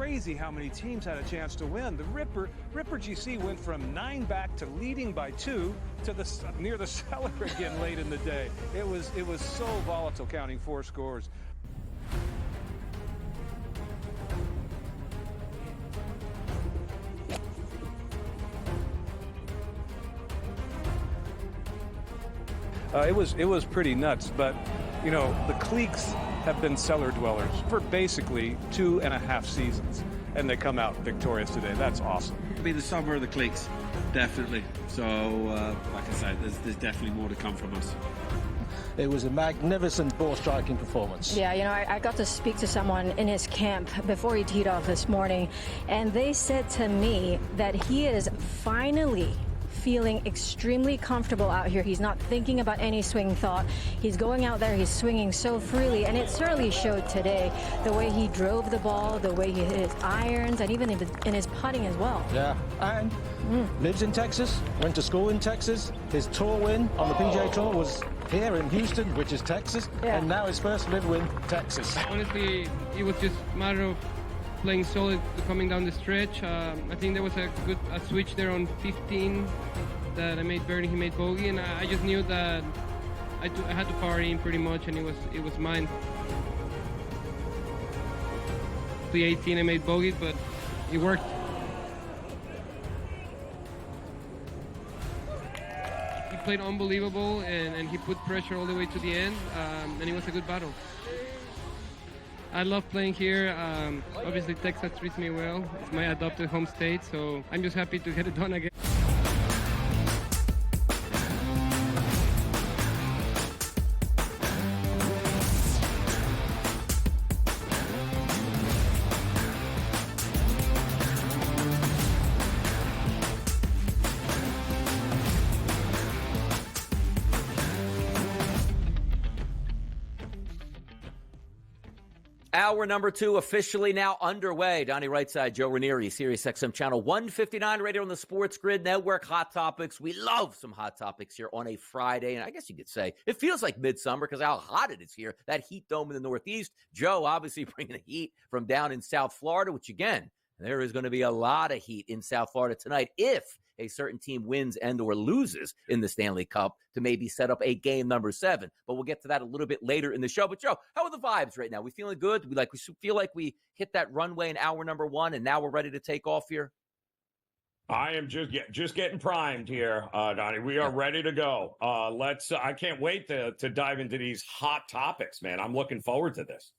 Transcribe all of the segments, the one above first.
crazy how many teams had a chance to win. The Ripper GC went from 9 back to leading by 2 to near the cellar again late in the day. It was so volatile, counting 4 scores. It was pretty nuts, but you know, the cliques have been cellar dwellers for basically 2.5 seasons, and they come out victorious today. That's awesome. It'll be the summer of the cliques, definitely. So, like I said, there's definitely more to come from us. It was a magnificent ball striking performance. Yeah, you know, I got to speak to someone in his camp before he teed off this morning, and they said to me that he is finally feeling extremely comfortable out here. He's not thinking about any swing thought. He's going out there, he's swinging so freely, and it certainly showed today. The way he drove the ball, the way he hit his irons, and even in his putting as well. Yeah, and lives in Texas, went to school in Texas. His tour win on the PGA Tour was here in Houston, which is Texas, and now his first live win, Texas. Honestly, it was just a matter of playing solid coming down the stretch. I think there was a switch there on 15 that I made birdie, he made bogey, and I just knew that I had to power in pretty much, and it was mine. The 18 I made bogey, but it worked. He played unbelievable, and he put pressure all the way to the end, and it was a good battle. I love playing here. Obviously, Texas treats me well. It's my adopted home state, so I'm just happy to get it done again. Hour number 2 officially now underway. Donnie Rightside, Joe Ranieri, Sirius XM Channel 159, radio on the SportsGrid Network. Hot topics. We love some hot topics here on a Friday. And I guess you could say it feels like midsummer because how hot it is here. That heat dome in the Northeast. Joe obviously bringing the heat from down in South Florida, which again, there is going to be a lot of heat in South Florida tonight if a certain team wins and or loses in the Stanley Cup to maybe set up a game number 7. But we'll get to that a little bit later in the show. But Joe, how are the vibes right now? We feeling good? We feel like we hit that runway in hour number 1 and now we're ready to take off here? I am just getting primed here, Donnie. We are ready to go. I can't wait to dive into these hot topics, man. I'm looking forward to this.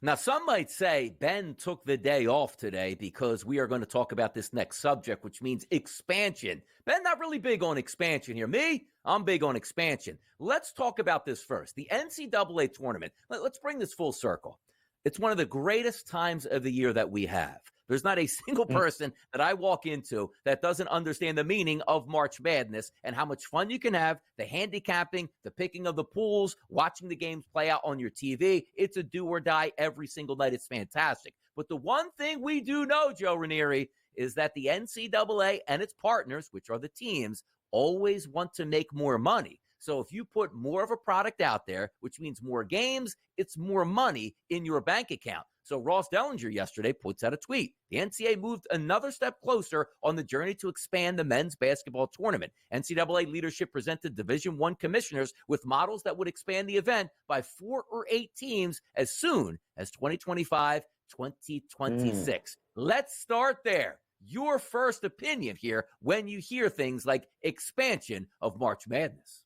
Now, some might say Ben took the day off today because we are going to talk about this next subject, which means expansion. Ben, not really big on expansion here. Me, I'm big on expansion. Let's talk about this first. The NCAA tournament. Let's bring this full circle. It's one of the greatest times of the year that we have. There's not a single person that I walk into that doesn't understand the meaning of March Madness and how much fun you can have, the handicapping, the picking of the pools, watching the games play out on your TV. It's a do or die every single night. It's fantastic. But the one thing we do know, Joe Ranieri, is that the NCAA and its partners, which are the teams, always want to make more money. So if you put more of a product out there, which means more games, it's more money in your bank account. So Ross Dellinger yesterday puts out a tweet. The NCAA moved another step closer on the journey to expand the men's basketball tournament. NCAA leadership presented Division I commissioners with models that would expand the event by 4 or 8 teams as soon as 2025, 2026. Let's start there. Your first opinion here when you hear things like expansion of March Madness.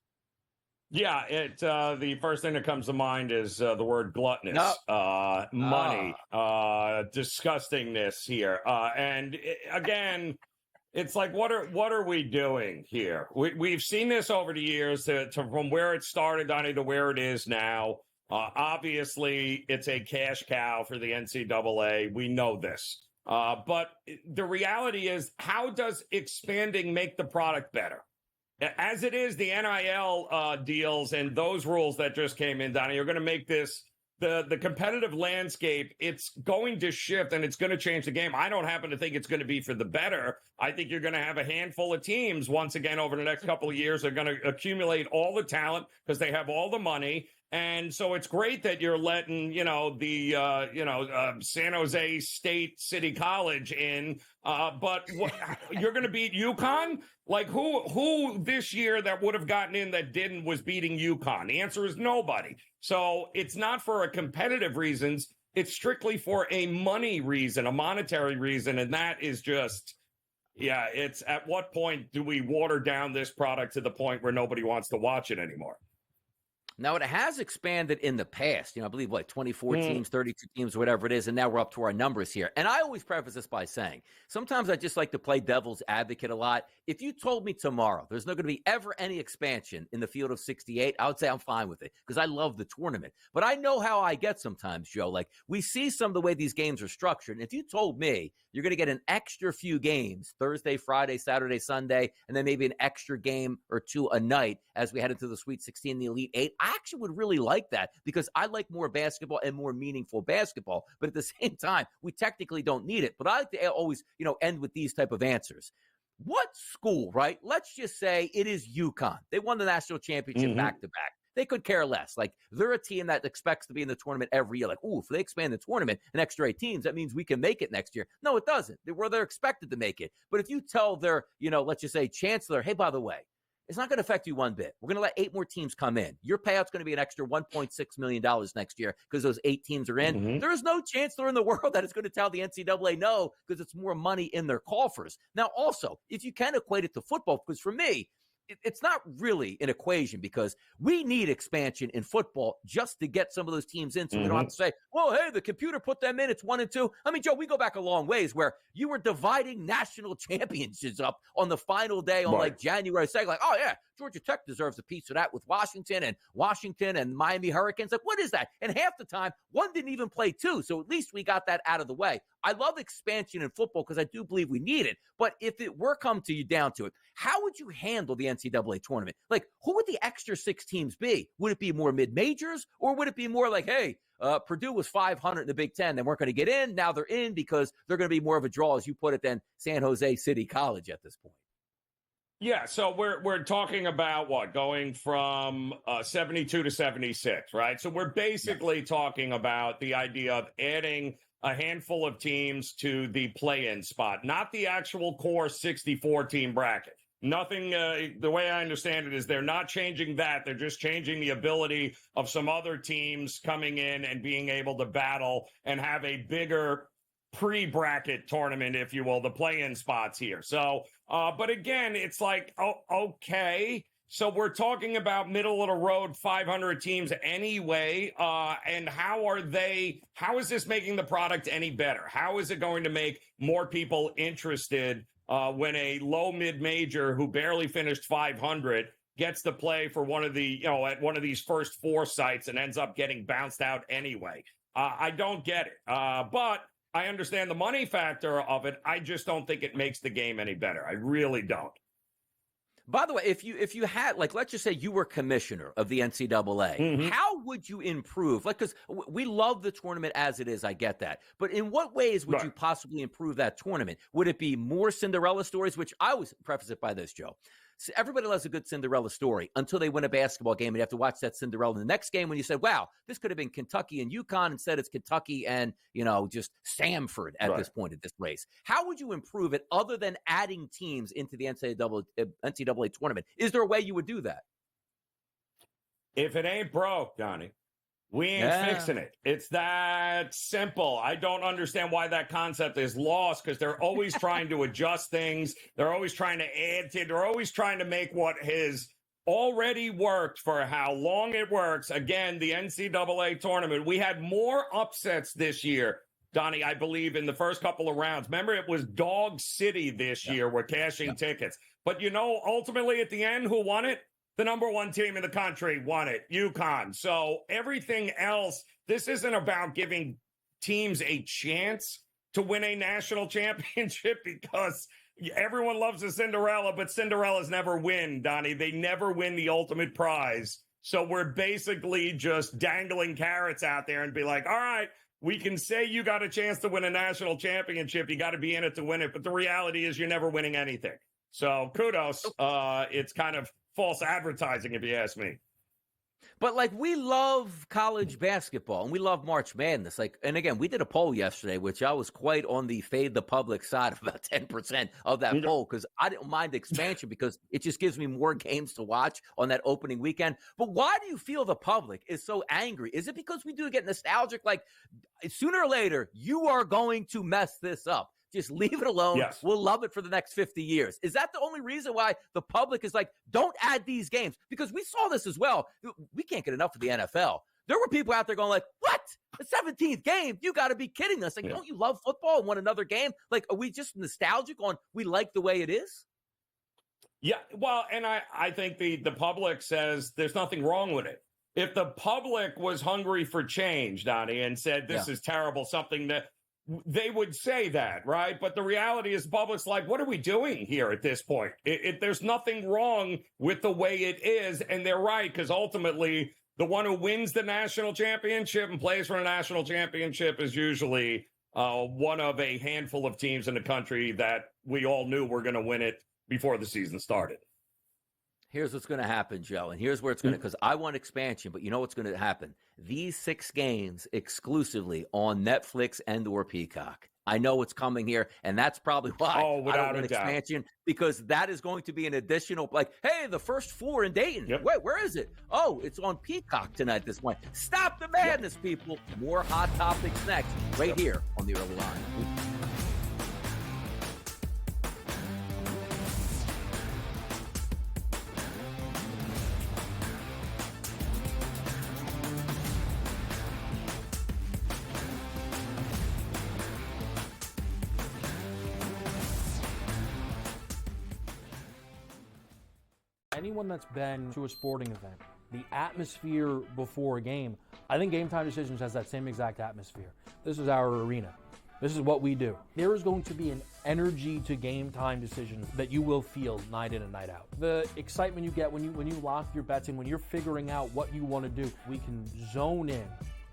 Yeah, the first thing that comes to mind is the word gluttonous, money, disgustingness here. Again, it's like, what are we doing here? We've seen this over the years from where it started, Donnie, to where it is now. Obviously, it's a cash cow for the NCAA. We know this. But the reality is, how does expanding make the product better? As it is, the NIL deals and those rules that just came in, Donnie, are going to make this the competitive landscape. It's going to shift and it's going to change the game. I don't happen to think it's going to be for the better. I think you're going to have a handful of teams once again over the next couple of years. They're going to accumulate all the talent because they have all the money. And so it's great that you're letting, San Jose State City College in. But you're going to beat UConn? Like who this year that would have gotten in that didn't was beating UConn? The answer is nobody. So it's not for a competitive reasons. It's strictly for a money reason, a monetary reason. And that is just, it's at what point do we water down this product to the point where nobody wants to watch it anymore? Now, it has expanded in the past, I believe, 24 teams, 32 teams, whatever it is, and now we're up to our numbers here. And I always preface this by saying, sometimes I just like to play devil's advocate a lot. If you told me tomorrow there's not going to be ever any expansion in the field of 68, I would say I'm fine with it because I love the tournament. But I know how I get sometimes, Joe. Like, we see some of the way these games are structured. And if you told me you're going to get an extra few games, Thursday, Friday, Saturday, Sunday, and then maybe an extra game or two a night as we head into the Sweet 16 and the Elite 8, I actually would really like that because I like more basketball and more meaningful basketball. But at the same time, we technically don't need it. But I like to always, end with these type of answers. What school, right? Let's just say it is UConn. They won the national championship back-to-back. They could care less. Like, they're a team that expects to be in the tournament every year. Like, if they expand the tournament an extra 8 teams, that means we can make it next year. No, it doesn't. They're expected to make it. But if you tell their, let's just say chancellor, hey, by the way, it's not going to affect you one bit. We're going to let 8 more teams come in. Your payout's going to be an extra $1.6 million next year because those 8 teams are in. There is no chancellor in the world that is going to tell the NCAA no because it's more money in their coffers. Now, also, if you can equate it to football, because for me, it's not really an equation because we need expansion in football just to get some of those teams in so we don't have to say, well, hey, the computer put them in, it's 1 and 2. I mean, Joe, we go back a long ways where you were dividing national championships up on the final day on like January 2nd, like, oh, yeah, Georgia Tech deserves a piece of that with Washington and Miami Hurricanes. Like, what is that? And half the time, one didn't even play 2, so at least we got that out of the way. I love expansion in football because I do believe we need it. But if it were come to you down to it, how would you handle the NCAA tournament? Like, who would the extra 6 teams be? Would it be more mid-majors? Or would it be more like, hey, Purdue was 500 in the Big Ten. They weren't going to get in. Now they're in because they're going to be more of a draw, as you put it, than San Jose City College at this point. Yeah, so we're talking about what, going from 72 to 76, right? So we're basically talking about the idea of adding a handful of teams to the play-in spot, not the actual core 64-team bracket. Nothing, the way I understand it is they're not changing that. They're just changing the ability of some other teams coming in and being able to battle and have a bigger pre-bracket tournament, if you will, the play-in spots here. So, but again, it's like, okay. So we're talking about middle of the road 500 teams anyway. And how is this making the product any better? How is it going to make more people interested when a low mid-major who barely finished 500 gets to play for one of the, at one of these first 4 sites and ends up getting bounced out anyway? I don't get it. But I understand the money factor of it. I just don't think it makes the game any better. I really don't. By the way, if you had, like, let's just say you were commissioner of the NCAA, how would you improve? Like, because we love the tournament as it is, I get that. But in what ways would you possibly improve that tournament? Would it be more Cinderella stories, which I always preface it by this, Joe? Everybody loves a good Cinderella story until they win a basketball game and you have to watch that Cinderella in the next game when you said, wow, this could have been Kentucky and UConn. Instead, it's Kentucky and, just Samford at this point of this race. How would you improve it other than adding teams into the NCAA tournament? Is there a way you would do that? If it ain't broke, Donnie, we ain't fixing it. It's that simple. I don't understand why that concept is lost because they're always trying to adjust things. They're always trying to add to it. They're always trying to make what has already worked for how long it works. Again, the NCAA tournament, we had more upsets this year, Donnie, I believe, in the first couple of rounds. Remember, it was Dog City this year. We're cashing tickets. But, ultimately at the end, who won it? The number 1 team in the country won it, UConn. So everything else, this isn't about giving teams a chance to win a national championship because everyone loves a Cinderella, but Cinderellas never win, Donnie. They never win the ultimate prize. So we're basically just dangling carrots out there and be like, all right, we can say you got a chance to win a national championship. You got to be in it to win it. But the reality is you're never winning anything. So kudos. It's kind of false advertising, if you ask me. But like, we love college basketball and we love March Madness. Like, and again, we did a poll yesterday, which I was quite on the fade the public side of about 10% of that poll, because I didn't mind expansion because it just gives me more games to watch on that opening weekend. But why do you feel the public is so angry? Is it because we do get nostalgic? Like, sooner or later, you are going to mess this up. Just leave it alone. Yes. We'll love it for the next 50 years. Is that the only reason why the public is like, don't add these games? Because we saw this as well. We can't get enough of the NFL. There were people out there going like, what? The 17th game? You got to be kidding us. Like, don't you love football and want another game? Like, are we just nostalgic on we like the way it is? Yeah, well, and I think the public says there's nothing wrong with it. If the public was hungry for change, Donnie, and said this is terrible, something that they would say that, right? But the reality is the public's like, what are we doing here at this point? There's nothing wrong with the way it is. And they're right, because ultimately the one who wins the national championship and plays for a national championship is usually one of a handful of teams in the country that we all knew were going to win it before the season started. Here's what's going to happen, Joe, and here's where it's going to, because I want expansion, but you know what's going to happen? These 6 games exclusively on Netflix and or Peacock. I know it's coming here, and that's probably why I don't want expansion, because that is going to be an additional, like, hey, the first 4 in Dayton. Wait, where is it? Oh, it's on Peacock tonight at this point. Stop the madness, people. More hot topics next, right here on the Early Line. Anyone that's been to a sporting event, the atmosphere before a game, I think Game Time Decisions has that same exact atmosphere. This is our arena. This is what we do. There is going to be an energy to Game Time Decisions that you will feel night in and night out. The excitement you get when you lock your bets in, when you're figuring out what you want to do, we can zone in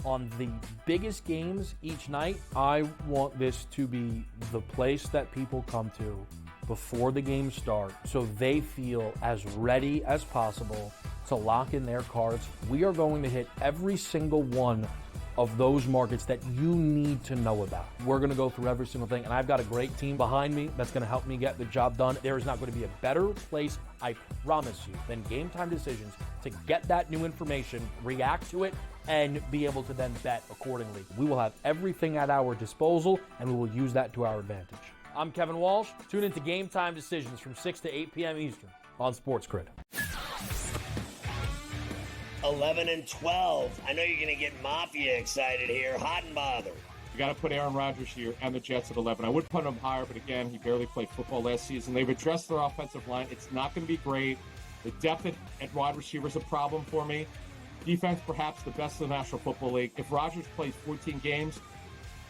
on the biggest games each night. I want this to be the place that people come to before the games start, so they feel as ready as possible to lock in their cards. We are going to hit every single one of those markets that you need to know about. We're going to go through every single thing, and I've got a great team behind me that's going to help me get the job done. There is not going to be a better place, I promise you, than Game Time Decisions to get that new information, react to it, and be able to then bet accordingly. We will have everything at our disposal, and we will use that to our advantage. I'm Kevin Walsh. Tune into Game Time Decisions from 6 to 8 p.m. Eastern on SportsGrid. 11 and 12. I know you're going to get Mafia excited here. Hot and bothered. You got to put Aaron Rodgers here and the Jets at 11. I would put him higher, but again, he barely played football last season. They've addressed their offensive line. It's not going to be great. The depth at wide receiver is a problem for me. Defense, perhaps the best in the National Football League. If Rodgers plays 14 games,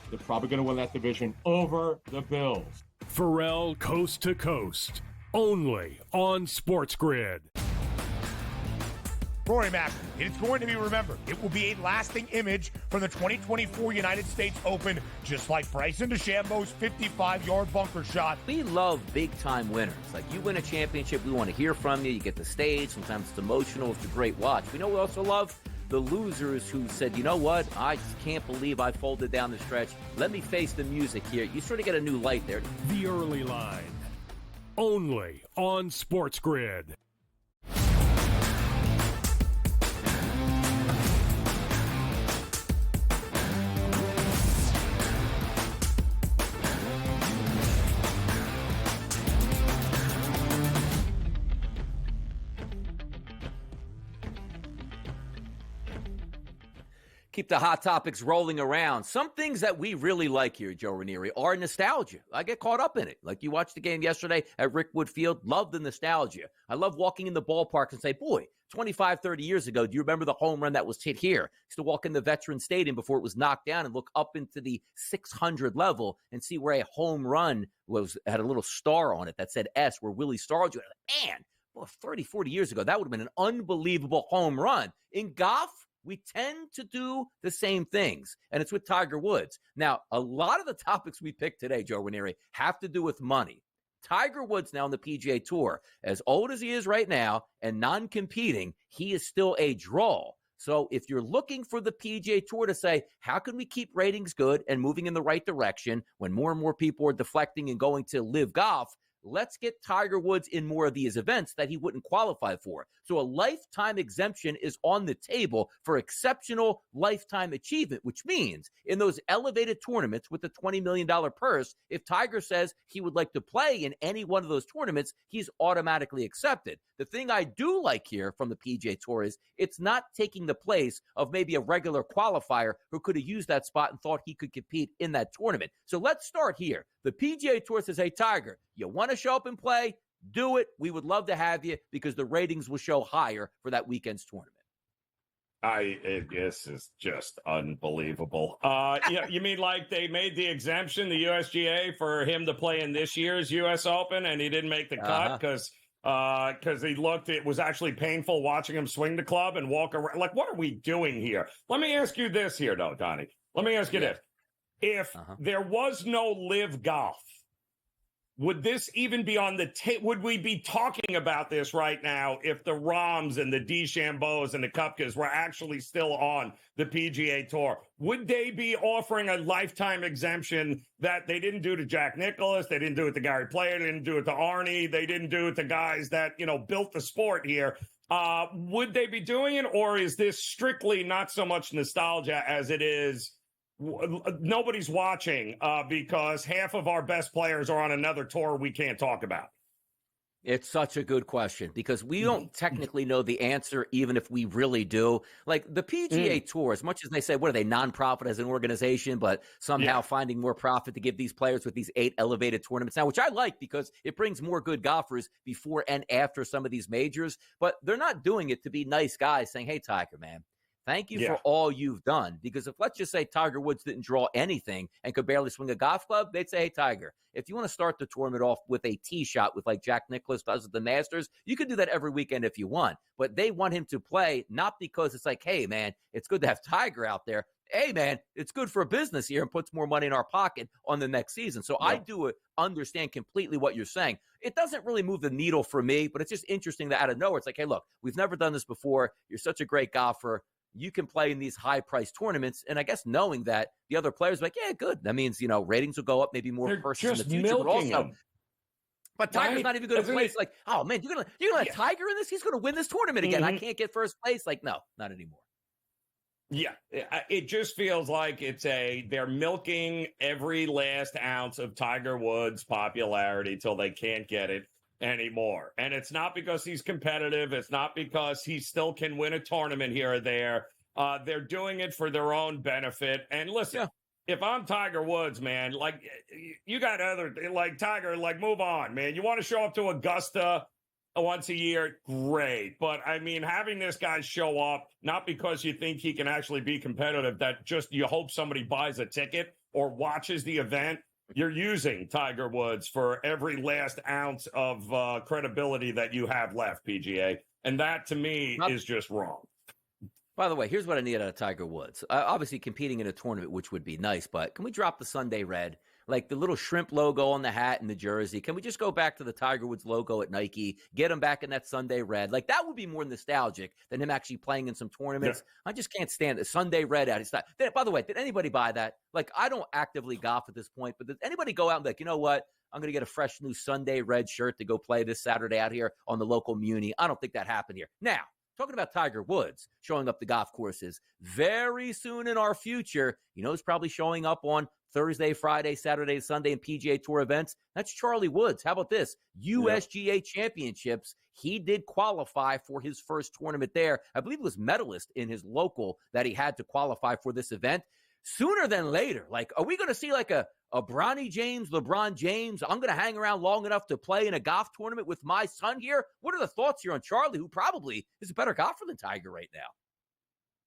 they're probably going to win that division over the Bills. Pharrell Coast to Coast, only on SportsGrid. Rory Mack, it's going to be remembered. It will be a lasting image from the 2024 United States Open, just like Bryson DeChambeau's 55-yard bunker shot. We love big-time winners. Like, you win a championship, we want to hear from you. You get the stage. Sometimes it's emotional. It's a great watch. We know we also love the losers who said, you know what, I just can't believe I folded down the stretch. Let me face the music here. You sort of get a new light there. The Early Line, only on SportsGrid. Keep the hot topics rolling around. Some things that we really like here, Joe Ranieri, are nostalgia. I get caught up in it. Like, you watched the game yesterday at Rickwood Field, love the nostalgia. I love walking in the ballpark and say, boy, 25, 30 years ago, do you remember the home run that was hit here? I used to walk in the Veterans Stadium before it was knocked down and look up into the 600 level and see where a home run had a little star on it that said S, where Willie Stargell. Man, well, 30, 40 years ago, that would have been an unbelievable home run. In golf, we tend to do the same things, and it's with Tiger Woods. Now, a lot of the topics we picked today, Joe Ranieri, have to do with money. Tiger Woods now on the PGA Tour, as old as he is right now and non-competing, he is still a draw. So if you're looking for the PGA Tour to say, how can we keep ratings good and moving in the right direction when more and more people are deflecting and going to live golf, let's get Tiger Woods in more of these events that he wouldn't qualify for. So a lifetime exemption is on the table for exceptional lifetime achievement, which means in those elevated tournaments with the $20 million purse, if Tiger says he would like to play in any one of those tournaments, he's automatically accepted. The thing I do like here from the PGA Tour is it's not taking the place of maybe a regular qualifier who could have used that spot and thought he could compete in that tournament. So let's start here. The PGA Tour says, hey, Tiger, you want to show up and play? Do it. We would love to have you because the ratings will show higher for that weekend's tournament. This is just unbelievable. You mean like they made the exemption, the USGA, for him to play in this year's U.S. Open, and he didn't make the cut because it was actually painful watching him swing the club and walk around. Like, what are we doing here? Let me ask you this here, though, Donnie. Let me ask you this. If there was no live golf, would this even be on the tape? Would we be talking about this right now if the Rahms and the DeChambeaus and the Koepkas were actually still on the PGA Tour? Would they be offering a lifetime exemption that they didn't do to Jack Nicklaus, they didn't do it to Gary Player, they didn't do it to Arnie, they didn't do it to guys that, built the sport here? Would they be doing it, or is this strictly not so much nostalgia as it is nobody's watching because half of our best players are on another tour we can't talk about? It's such a good question because we don't technically know the answer, even if we really do. Like the PGA Tour, as much as they say, what are they, nonprofit as an organization, but somehow finding more profit to give these players with these 8 elevated tournaments now, which I like because it brings more good golfers before and after some of these majors. But they're not doing it to be nice guys saying, hey, Tiger, man, thank you for all you've done. Because if, let's just say, Tiger Woods didn't draw anything and could barely swing a golf club, they'd say, hey, Tiger, if you want to start the tournament off with a tee shot with like Jack Nicklaus does at the Masters, you can do that every weekend if you want. But they want him to play not because it's like, hey, man, it's good to have Tiger out there. Hey, man, it's good for business here and puts more money in our pocket on the next season. So I do understand completely what you're saying. It doesn't really move the needle for me, but it's just interesting that out of nowhere, it's like, hey, look, we've never done this before. You're such a great golfer. You can play in these high-priced tournaments, and I guess knowing that the other players are like, yeah, good. That means, ratings will go up, maybe more persons in the future. But also, Tiger's not even going to place. Like, oh, man, you're gonna let Tiger in this? He's going to win this tournament again. I can't get first place. Like, no, not anymore. Yeah, it just feels like they're milking every last ounce of Tiger Woods' popularity till they can't get it anymore. And it's not because he's competitive. It's not because he still can win a tournament here or there. They're doing it for their own benefit. And listen, if I'm Tiger Woods, man, like you got Tiger, like move on, man. You want to show up to Augusta once a year, great. But I mean, having this guy show up, not because you think he can actually be competitive, that just you hope somebody buys a ticket or watches the event. You're using Tiger Woods for every last ounce of credibility that you have left, PGA. And that, to me, is just wrong. By the way, here's what I need out of Tiger Woods. Obviously, competing in a tournament, which would be nice, but can we drop the Sunday red? Like the little shrimp logo on the hat and the jersey. Can we just go back to the Tiger Woods logo at Nike, get him back in that Sunday red? Like that would be more nostalgic than him actually playing in some tournaments. I just can't stand the Sunday red out. It's not. By the way, did anybody buy that? Like I don't actively golf at this point, but did anybody go out and be like, you know what? I'm going to get a fresh new Sunday red shirt to go play this Saturday out here on the local muni. I don't think that happened here. Now, talking about Tiger Woods showing up the golf courses very soon in our future, he's probably showing up on Thursday, Friday, Saturday, Sunday, and PGA Tour events. That's Charlie Woods. How about this? USGA Championships. He did qualify for his first tournament there. I believe it was medalist in his local that he had to qualify for this event. Sooner than later, like, are we going to see like a Bronny James, LeBron James? I'm going to hang around long enough to play in a golf tournament with my son here. What are the thoughts here on Charlie, who probably is a better golfer than Tiger right now?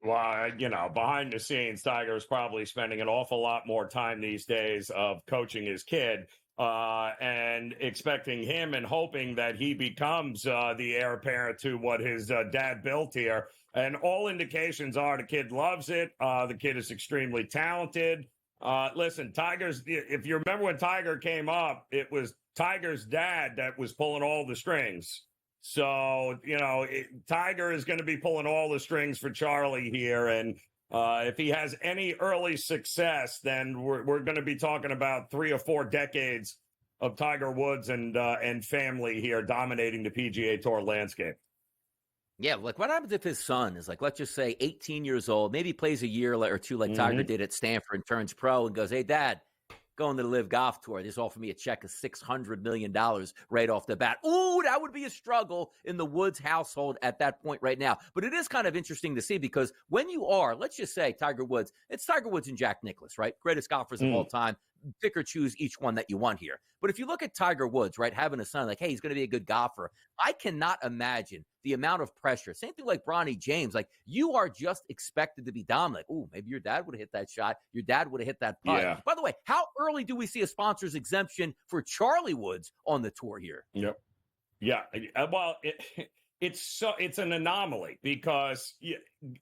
Well, behind the scenes, Tiger is probably spending an awful lot more time these days of coaching his kid and expecting him and hoping that he becomes the heir apparent to what his dad built here. And all indications are the kid loves it. The kid is extremely talented. Listen, if you remember when Tiger came up, it was Tiger's dad that was pulling all the strings. So, Tiger is going to be pulling all the strings for Charlie here. And if he has any early success, then we're going to be talking about 3 or 4 decades of Tiger Woods and family here dominating the PGA Tour landscape. Yeah, like what happens if his son is like, let's just say 18 years old, maybe plays a year or two like Tiger did at Stanford and turns pro and goes, hey, Dad, going to the Live Golf Tour. Just offer me a check of $600 million right off the bat. Ooh, that would be a struggle in the Woods household at that point right now. But it is kind of interesting to see because when you are, let's just say Tiger Woods, it's Tiger Woods and Jack Nicklaus, right? Greatest golfers of all time. Pick or choose each one that you want here. But if you look at Tiger Woods, right, having a son, like, hey, he's going to be a good golfer. I cannot imagine the amount of pressure. Same thing like Bronny James. Like, you are just expected to be dominant. Ooh, maybe your dad would have hit that shot. Your dad would have hit that putt. Yeah. By the way, how early do we see a sponsor's exemption for Charlie Woods on the tour here? Yep. Yeah. Well, it's an anomaly because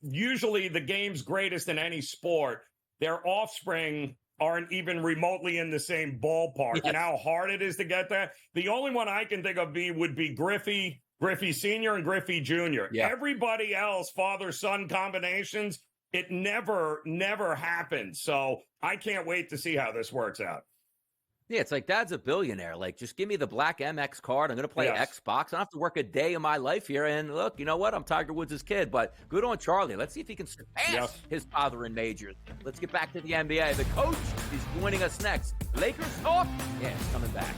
usually the game's greatest in any sport, their offspring aren't even remotely in the same ballpark. Yes. You know how hard it is to get that? The only one I can think of would be Griffey Sr. and Griffey Jr. Yeah. Everybody else, father-son combinations, it never happened. So I can't wait to see how this works out. Yeah, it's like Dad's a billionaire. Like, just give me the black MX card. I'm going to play Xbox. I don't have to work a day of my life here. And look, you know what? I'm Tiger Woods' kid, but good on Charlie. Let's see if he can surpass his father in majors. Let's get back to the NBA. The coach is joining us next. Lakers talk? Yeah, it's coming back.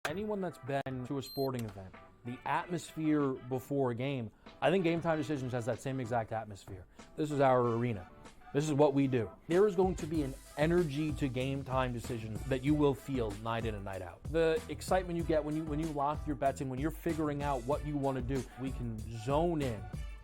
Anyone that's been to a sporting event, the atmosphere before a game, I think Game Time Decisions has that same exact atmosphere. This is our arena. This is what we do. There is going to be an energy to Game Time Decisions that you will feel night in and night out. The excitement you get when you lock your bets in, when you're figuring out what you want to do, we can zone in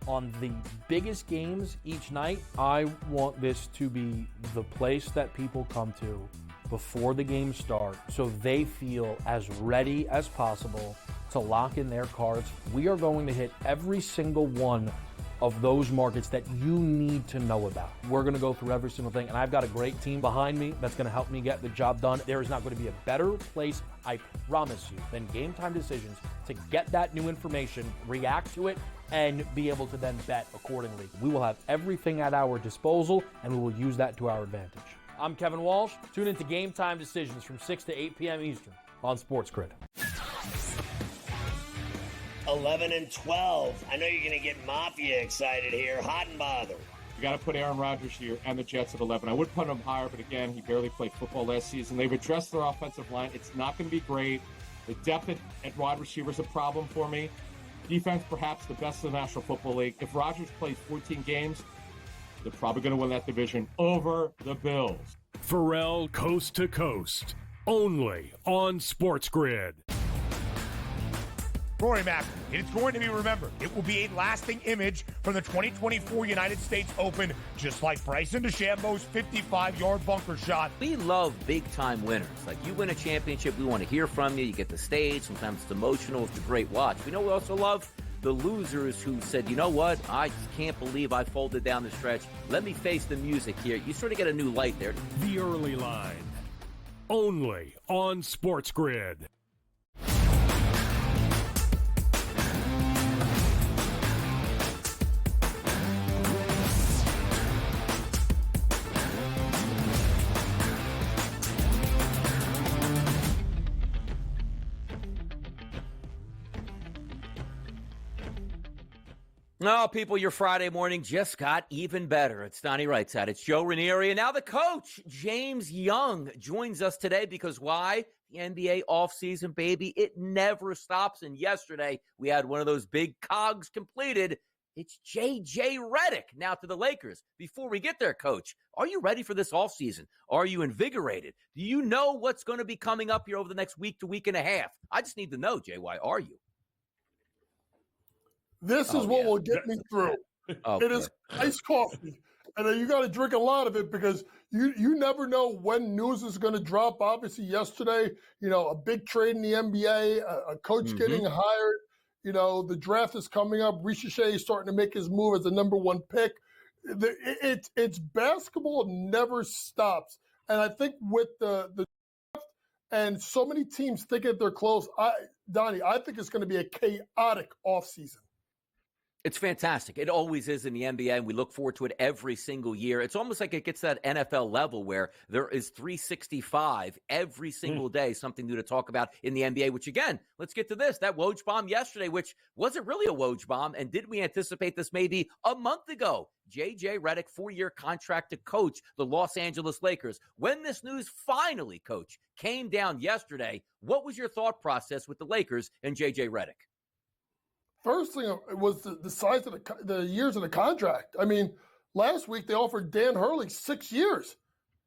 on the biggest games each night. I want this to be the place that people come to before the game starts so they feel as ready as possible to lock in their cards. We are going to hit every single one of those markets that you need to know about. We're going to go through every single thing, and I've got a great team behind me that's going to help me get the job done. There is not going to be a better place, I promise you, than Game Time Decisions to get that new information, react to it, and be able to then bet accordingly. We will have everything at our disposal, and we will use that to our advantage. I'm Kevin Walsh. Tune into Game Time Decisions from 6 to 8 p.m. Eastern on SportsGrid. 11 and 12. I know you're going to get Mafia excited here. Hot and bothered. You got to put Aaron Rodgers here and the Jets at 11. I would put him higher, but again, he barely played football last season. They've addressed their offensive line. It's not going to be great. The depth at wide receiver is a problem for me. Defense, perhaps the best in the National Football League. If Rodgers plays 14 games, they're probably going to win that division over the Bills. Pharrell Coast to Coast, only on SportsGrid. Rory Mack, it is going to be remembered. It will be a lasting image from the 2024 United States Open, just like Bryson DeChambeau's 55-yard bunker shot. We love big-time winners. Like, you win a championship, we want to hear from you. You get the stage. Sometimes it's emotional. It's a great watch. We know we also love the losers who said, you know what, I just can't believe I folded down the stretch. Let me face the music here. You sort of get a new light there. The Early Line, only on SportsGrid. No, people, your Friday morning just got even better. It's Donnie Rightside. It's Joe Ranieri. And now the coach, James Young, joins us today because why? The NBA offseason, baby, it never stops. And yesterday, we had one of those big cogs completed. It's JJ Redick now to the Lakers. Before we get there, Coach, are you ready for this offseason? Are you invigorated? Do you know what's going to be coming up here over the next week to week and a half? I just need to know, JY, are you? This is what will get me through. It is iced coffee And you got to drink a lot of it because you never know when news is going to drop. Obviously, yesterday, a big trade in the NBA, a coach getting hired. The draft is coming up. Ricochet is starting to make his move as the number 1 pick. It's basketball never stops. And I think with the draft and so many teams thinking that they're close, Donnie, I think it's going to be a chaotic offseason. It's fantastic. It always is in the NBA, and we look forward to it every single year. It's almost like it gets that NFL level where there is 365 every single day, something new to talk about in the NBA, which, again, let's get to this. That Woj bomb yesterday, which wasn't really a Woj bomb, and did we anticipate this maybe a month ago? JJ Redick, 4-year contract to coach the Los Angeles Lakers. When this news finally, Coach, came down yesterday, what was your thought process with the Lakers and JJ Redick? First thing was the size of the years of the contract. I mean, last week they offered Dan Hurley 6 years.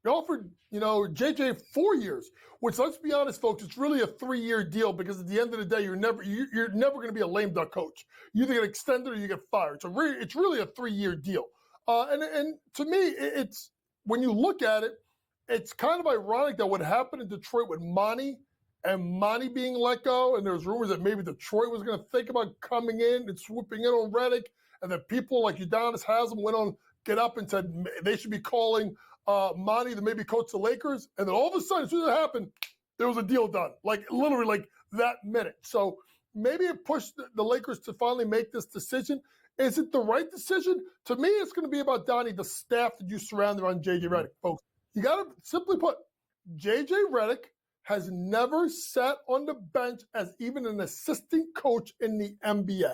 They offered, JJ 4 years, which, let's be honest, folks, it's really a 3-year deal because at the end of the day, you're never going to be a lame duck coach. You either get extended or you get fired. So it's really a 3-year deal. And to me, it's when you look at it, it's kind of ironic that what happened in Detroit with Monty being let go, and there's rumors that maybe Detroit was going to think about coming in and swooping in on Redick, and that people like Udonis Haslem went on Get Up and said they should be calling Monty to maybe coach the Lakers, and then all of a sudden, as soon as it happened, there was a deal done, literally that minute. So maybe it pushed the Lakers to finally make this decision. Is it the right decision? To me, it's going to be about, Donnie, the staff that you surround around JJ Redick, folks. You got to simply put, JJ Redick has never sat on the bench as even an assistant coach in the NBA.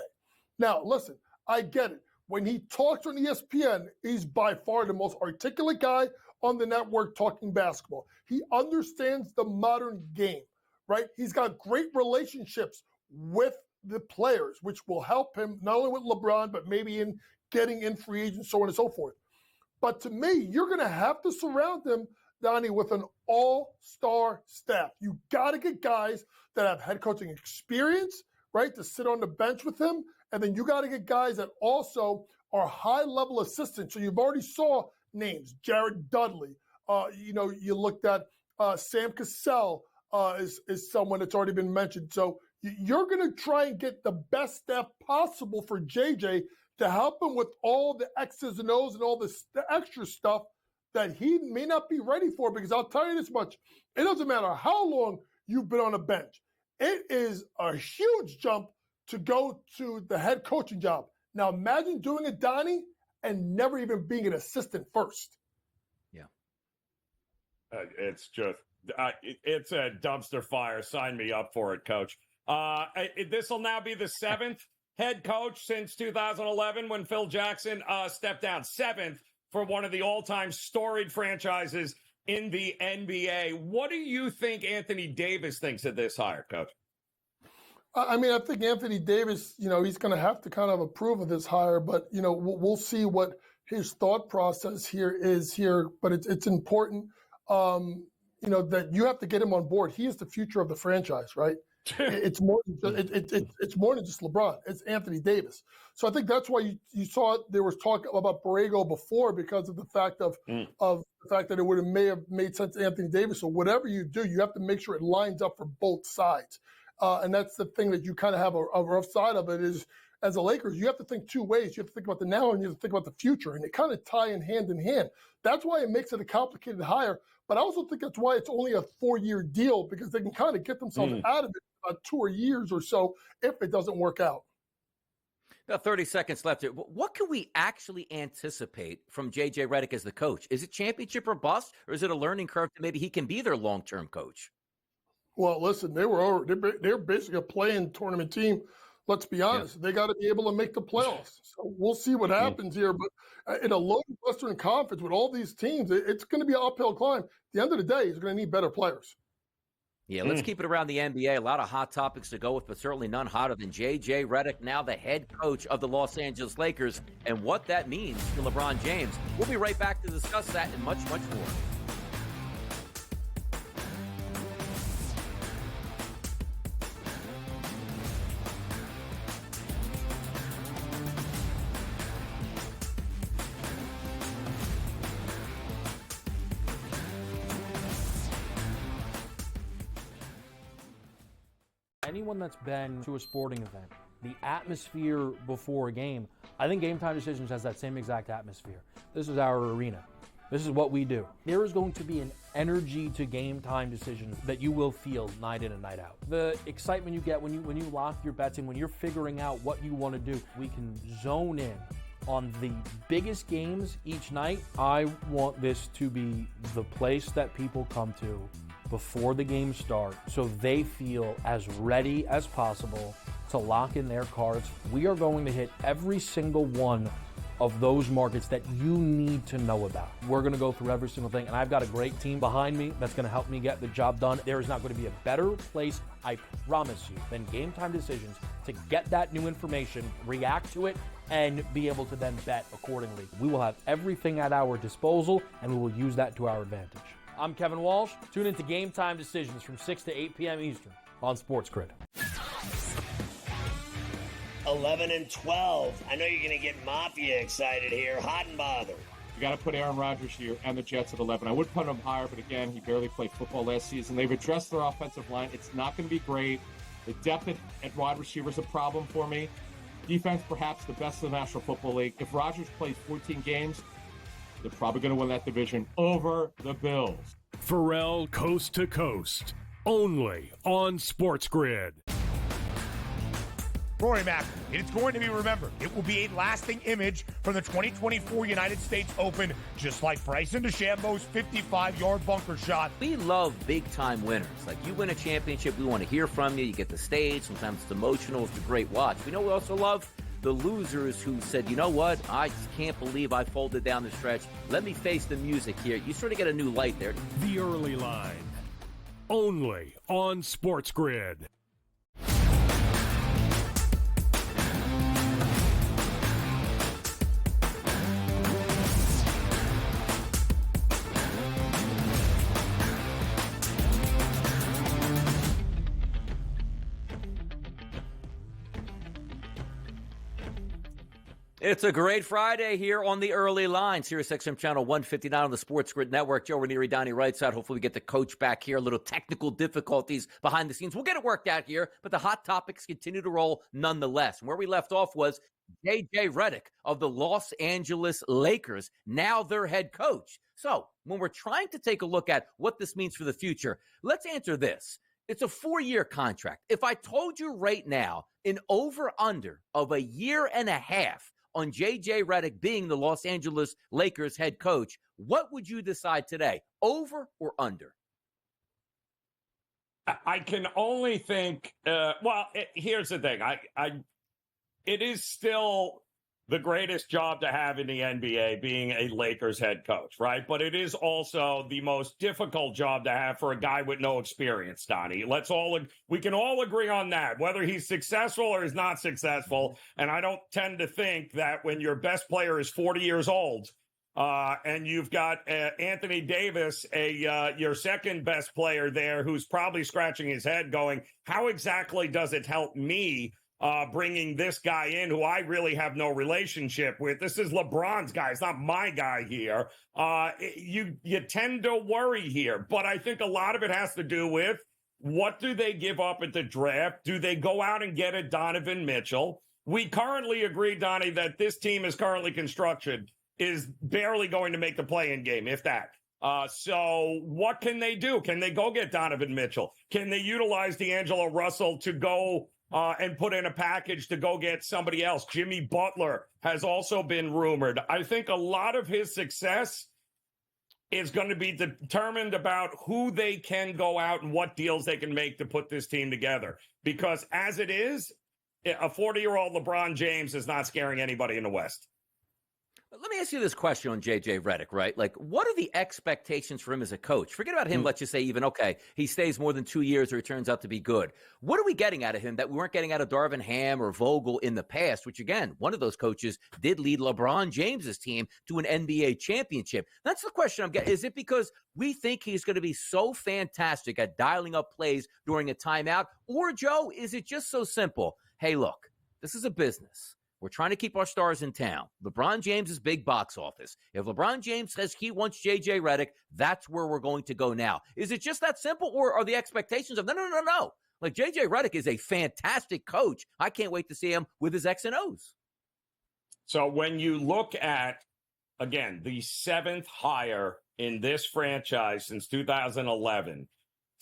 Now, listen, I get it. When he talks on ESPN, he's by far the most articulate guy on the network talking basketball. He understands the modern game, right? He's got great relationships with the players, which will help him not only with LeBron, but maybe in getting in free agents, so on and so forth. But to me, you're going to have to surround him, Donnie, with an all-star staff. You got to get guys that have head coaching experience, right, to sit on the bench with him. And then you got to get guys that also are high-level assistants. So you've already saw names, Jared Dudley. You looked at Sam Cassell is someone that's already been mentioned. So you're going to try and get the best staff possible for JJ to help him with all the X's and O's and all the extra stuff that he may not be ready for, because I'll tell you this much, it doesn't matter how long you've been on a bench. It is a huge jump to go to the head coaching job. Now imagine doing it, Donnie, and never even being an assistant first. Yeah. It's just, it's a dumpster fire. Sign me up for it, Coach. This will now be the 7th head coach since 2011 when Phil Jackson stepped down. 7th for one of the all-time storied franchises in the NBA. What do you think Anthony Davis thinks of this hire, Coach? I mean, I think Anthony Davis, he's going to have to kind of approve of this hire, but, we'll see what his thought process here is here. But it's important, that you have to get him on board. He is the future of the franchise, right? It's more than just LeBron. It's Anthony Davis. So I think that's why you saw there was talk about Borrego before, because of the fact of the fact that it may have made sense to Anthony Davis. So whatever you do, you have to make sure it lines up for both sides. And that's the thing that you kind of have a rough side of it is, as a Lakers, you have to think two ways. You have to think about the now and you have to think about the future. And they kind of tie in hand. That's why it makes it a complicated hire. But I also think that's why it's only a 4-year deal, because they can kind of get themselves out of it about 2 years or so if it doesn't work out. About 30 seconds left here. What can we actually anticipate from JJ Redick as the coach? Is it championship or bust, or is it a learning curve that maybe he can be their long-term coach? Well, listen, they're basically a play-in tournament team. Let's be honest. Yeah. They got to be able to make the playoffs. So we'll see what happens here. But in a loaded Western Conference with all these teams, it's going to be an uphill climb. At the end of the day, he's going to need better players. Yeah, let's keep it around the NBA. A lot of hot topics to go with, but certainly none hotter than JJ Redick, now the head coach of the Los Angeles Lakers, and what that means for LeBron James. We'll be right back to discuss that and much, much more. Anyone that's been to a sporting event, the atmosphere before a game, I think Game Time Decisions has that same exact atmosphere. This is our arena. This is what we do. There is going to be an energy to Game Time Decisions that you will feel night in and night out. The excitement you get when you lock your bets in, when you're figuring out what you want to do, we can zone in on the biggest games each night. I want this to be the place that people come to before the games start so they feel as ready as possible to lock in their cards. We are going to hit every single one of those markets that you need to know about. We're going to go through every single thing, and I've got a great team behind me that's going to help me get the job done. There is not going to be a better place, I promise you, than Game Time Decisions to get that new information, react to it, and be able to then bet accordingly. We will have everything at our disposal, and we will use that to our advantage. I'm Kevin Walsh. Tune into Game Time Decisions from 6 to 8 p.m. Eastern on SportsGrid. 11 and 12. I know you're going to get Mafia excited here. Hot and bothered. You got to put Aaron Rodgers here and the Jets at 11. I would put him higher, but again, he barely played football last season. They've addressed their offensive line. It's not going to be great. The depth at wide receiver is a problem for me. Defense, perhaps the best in the National Football League. If Rodgers plays 14 games, they're probably going to win that division over the Bills. Pharrell Coast to Coast, only on SportsGrid. Rory Mack, it is going to be remembered. It will be a lasting image from the 2024 United States Open, just like Bryson DeChambeau's 55-yard bunker shot. We love big-time winners. Like, you win a championship, we want to hear from you. You get the stage. Sometimes it's emotional. It's a great watch. We know we also love the losers who said, you know what, I just can't believe I folded down the stretch. Let me face the music here. You sort of get a new light there. The Early Line, only on SportsGrid. It's a great Friday here on the Early Line, Sirius XM Channel 159 on the SportsGrid Network. Joe Ranieri, Donnie right side. Hopefully we get the coach back here. A little technical difficulties behind the scenes. We'll get it worked out here, but the hot topics continue to roll nonetheless. And where we left off was JJ Redick of the Los Angeles Lakers, now their head coach. So when we're trying to take a look at what this means for the future, let's answer this. It's a 4-year contract. If I told you right now an over-under of a year and a half on JJ Redick being the Los Angeles Lakers head coach, what would you decide today, over or under? I can only think, here's the thing. It is still the greatest job to have in the NBA, being a Lakers head coach, right? But it is also the most difficult job to have for a guy with no experience, Donnie. We can all agree on that, whether he's successful or he's not successful. And I don't tend to think that when your best player is 40 years old, and you've got Anthony Davis, your second best player there, who's probably scratching his head going, how exactly does it help me bringing this guy in who I really have no relationship with? This is LeBron's guy. It's not my guy here. You tend to worry here, but I think a lot of it has to do with what do they give up at the draft? Do they go out and get a Donovan Mitchell? We currently agree, Donnie, that this team is currently constructed is barely going to make the play-in game, if that. So what can they do? Can they go get Donovan Mitchell? Can they utilize D'Angelo Russell to go and put in a package to go get somebody else? Jimmy Butler has also been rumored. I think a lot of his success is going to be determined about who they can go out and what deals they can make to put this team together. Because as it is, a 40-year-old LeBron James is not scaring anybody in the West. Let me ask you this question on JJ Redick, right? Like, what are the expectations for him as a coach? Forget about him, let's just say even, okay, he stays more than 2 years or he turns out to be good. What are we getting out of him that we weren't getting out of Darvin Ham or Vogel in the past, which, again, one of those coaches did lead LeBron James's team to an NBA championship? That's the question I'm getting. Is it because we think he's going to be so fantastic at dialing up plays during a timeout? Or, Joe, is it just so simple? Hey, look, this is a business. We're trying to keep our stars in town. LeBron James is big box office. If LeBron James says he wants JJ Redick, that's where we're going to go now. Is it just that simple, or are the expectations of, no, Like, JJ Redick is a fantastic coach. I can't wait to see him with his X and O's. So when you look at, again, the 7th hire in this franchise since 2011,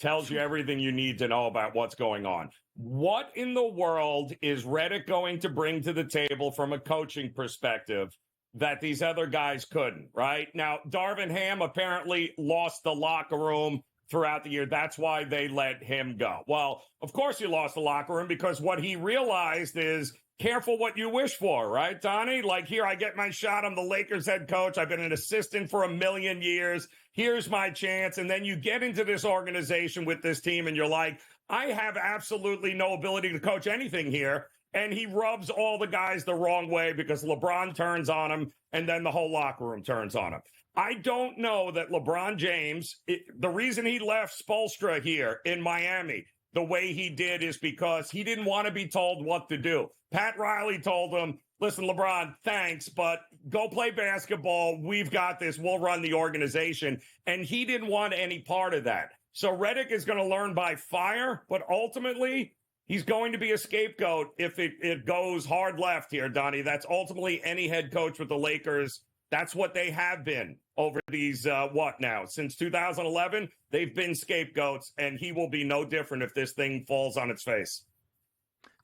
tells you everything you need to know about what's going on. What in the world is Redick going to bring to the table from a coaching perspective that these other guys couldn't, right? Now, Darvin Ham apparently lost the locker room throughout the year. That's why they let him go. Well, of course he lost the locker room, because what he realized is, careful what you wish for, right, Donnie? Like, here, I get my shot. I'm the Lakers head coach. I've been an assistant for 1,000,000 years. Here's my chance. And then you get into this organization with this team and you're like, I have absolutely no ability to coach anything here. And he rubs all the guys the wrong way because LeBron turns on him and then the whole locker room turns on him. I don't know that LeBron James, the reason he left Spoelstra here in Miami the way he did is because he didn't want to be told what to do. Pat Riley told him, listen, LeBron, thanks, but go play basketball. We've got this. We'll run the organization. And he didn't want any part of that. So Redick is going to learn by fire, but ultimately he's going to be a scapegoat if it goes hard left here, Donnie. That's ultimately any head coach with the Lakers. That's what they have been over these, since 2011. They've been scapegoats, and he will be no different if this thing falls on its face.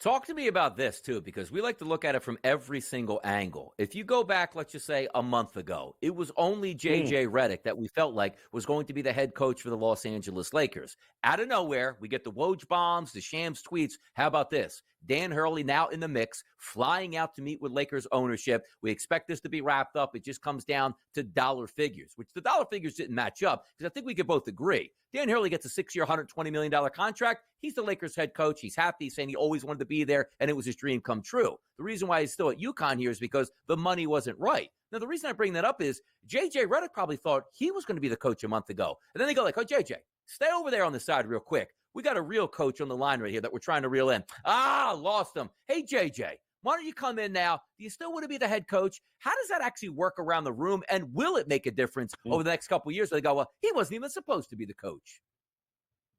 Talk to me about this, too, because we like to look at it from every single angle. If you go back, let's just say a month ago, it was only JJ Redick that we felt like was going to be the head coach for the Los Angeles Lakers. Out of nowhere, we get the Woj bombs, the Shams tweets. How about this? Dan Hurley now in the mix, flying out to meet with Lakers ownership. We expect this to be wrapped up. It just comes down to dollar figures, which the dollar figures didn't match up because I think we could both agree. Dan Hurley gets a 6-year, $120 million contract. He's the Lakers head coach. He's happy. He's saying he always wanted to be there, and it was his dream come true. The reason why he's still at UConn here is because the money wasn't right. Now, the reason I bring that up is JJ Redick probably thought he was going to be the coach a month ago. And then they go like, oh, JJ, stay over there on the side real quick. We got a real coach on the line right here that we're trying to reel in. Lost him. Hey, JJ, why don't you come in now? Do you still want to be the head coach? How does that actually work around the room? And will it make a difference over the next couple of years? They go, well, he wasn't even supposed to be the coach.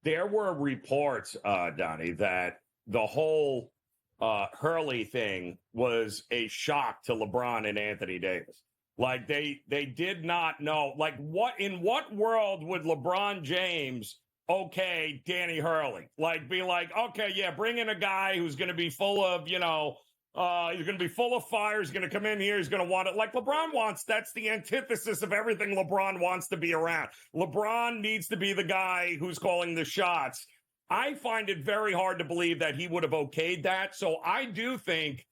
There were reports, Donnie, that the whole Hurley thing was a shock to LeBron and Anthony Davis. Like, they did not know. Like, in what world would LeBron James okay Danny Hurley? Like, be like, okay, yeah, bring in a guy who's going to be full of, he's going to be full of fire. He's going to come in here. He's going to want it. Like LeBron wants, that's the antithesis of everything LeBron wants to be around. LeBron needs to be the guy who's calling the shots. I find it very hard to believe that he would have okayed that. So I do think